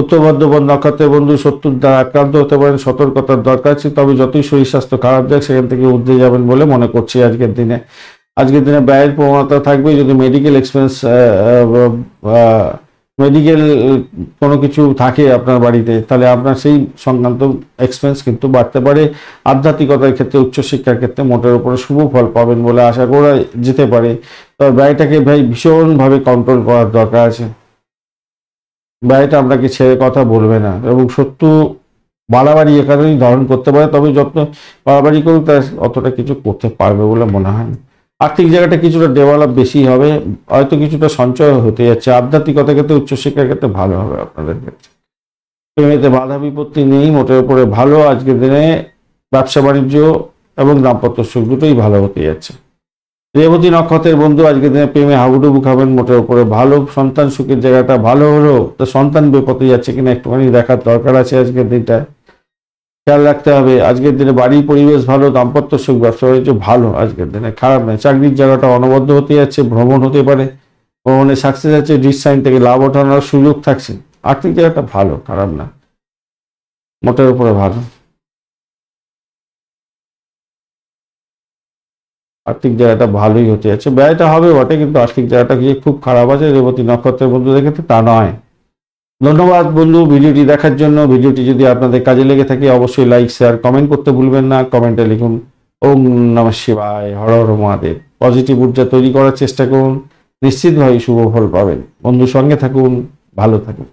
উত্তর বর্ধমান নক্ষত্রের বন্ধু শত্রুর দ্বারা আক্রান্ত হতে পারেন, সতর্কতার দরকার আছে। তবে যতই শরীর স্বাস্থ্য খারাপ যাক, সেখান থেকে উঠে যাবেন বলে মনে করছি আজকের দিনে। আজকের দিনে ব্যয়ের প্রবণতা থাকবে। যদি মেডিকেল এক্সপেন্স, মেডিকেল কোনো কিছু থাকে আপনার বাড়িতে, তাহলে আপনার সেই সংক্রান্ত এক্সপেন্স কিন্তু বাড়তে পারে। আধ্যাত্মিকতার ক্ষেত্রে, উচ্চশিক্ষার ক্ষেত্রে মোটের উপরে শুভ ফল পাবেন বলে আশা করা যেতে পারে। তবে ব্যয়টাকে ভীষণভাবে কন্ট্রোল করার দরকার আছে। ব্যয়টা আপনাকে ছেড়ে কথা বলবে না, এবং শত্রু বাড়াবাড়ি একাধারেই ধারণ করতে পারে, তবে যত বাড়াবাড়ি করুক তার অতটা কিছু করতে পারবে বলে মনে হয় না। আর্থিক জায়গাটা কিছুটা ডেভেলপ বেশি হবে, হয়তো কিছুটা সঞ্চয় হতে যাচ্ছে। আধ্যাত্মিকতার ক্ষেত্রে, উচ্চশিক্ষার ক্ষেত্রে ভালো হবে আপনাদের ক্ষেত্রে। প্রেমেতে বাধা বিপত্তি নেই, মোটের উপরে ভালো। আজকের দিনে ব্যবসা বাণিজ্য এবং দাম্পত্য সুখ দুটোই ভালো হতে যাচ্ছে। রেবতী নক্ষত্রের বন্ধু আজকের দিনে প্রেমে হাবুডুবু খাবেন, মোটের উপরে ভালো। সন্তান সুখের জায়গাটা ভালো হলো, তো সন্তান বিপদে যাচ্ছে কিনা একটুখানি দেখার দরকার আছে আজকের দিনটায়, খেয়াল রাখতে হবে। আজকের দিনে বাড়ির পরিবেশ ভালো, দাম্পত্য সুখ, ব্যবসা বাণিজ্য ভালো, আজকের দিনে খারাপ নয়। চাকরির জায়গাটা অনবদ্য হতে যাচ্ছে, ভ্রমণ হতে পারে, ভ্রমণে সাকসেস আছে, ডিসাইন থেকে লাভ ওঠানোর সুযোগ থাকছে। আর্থিক জায়গাটা ভালো, খারাপ না, মোটের উপরে ভালো। আর্থিক জায়গাটা ভালোই হতে যাচ্ছে, ব্যয়টা হবে বটে, কিন্তু আর্থিক জায়গাটা কি খুব খারাপ আছে রেবতী নক্ষত্রের বন্ধুদের ক্ষেত্রে তা নয়। ধন্যবাদ বন্ধু ভিডিওটি দেখার জন্য। ভিডিওটি যদি আপনাদের কাজে লেগে থাকে অবশ্যই লাইক, শেয়ার, কমেন্ট করতে ভুলবেন না। কমেন্টে লিখুন ওম নমঃ শিবায়, হর হর মহাদেব। পজিটিভ ঊর্জা তৈরি করার চেষ্টা করুন, নিশ্চিতভাবে শুভ ফল পাবেন। বন্ধুর সঙ্গে থাকুন, ভালো থাকুন।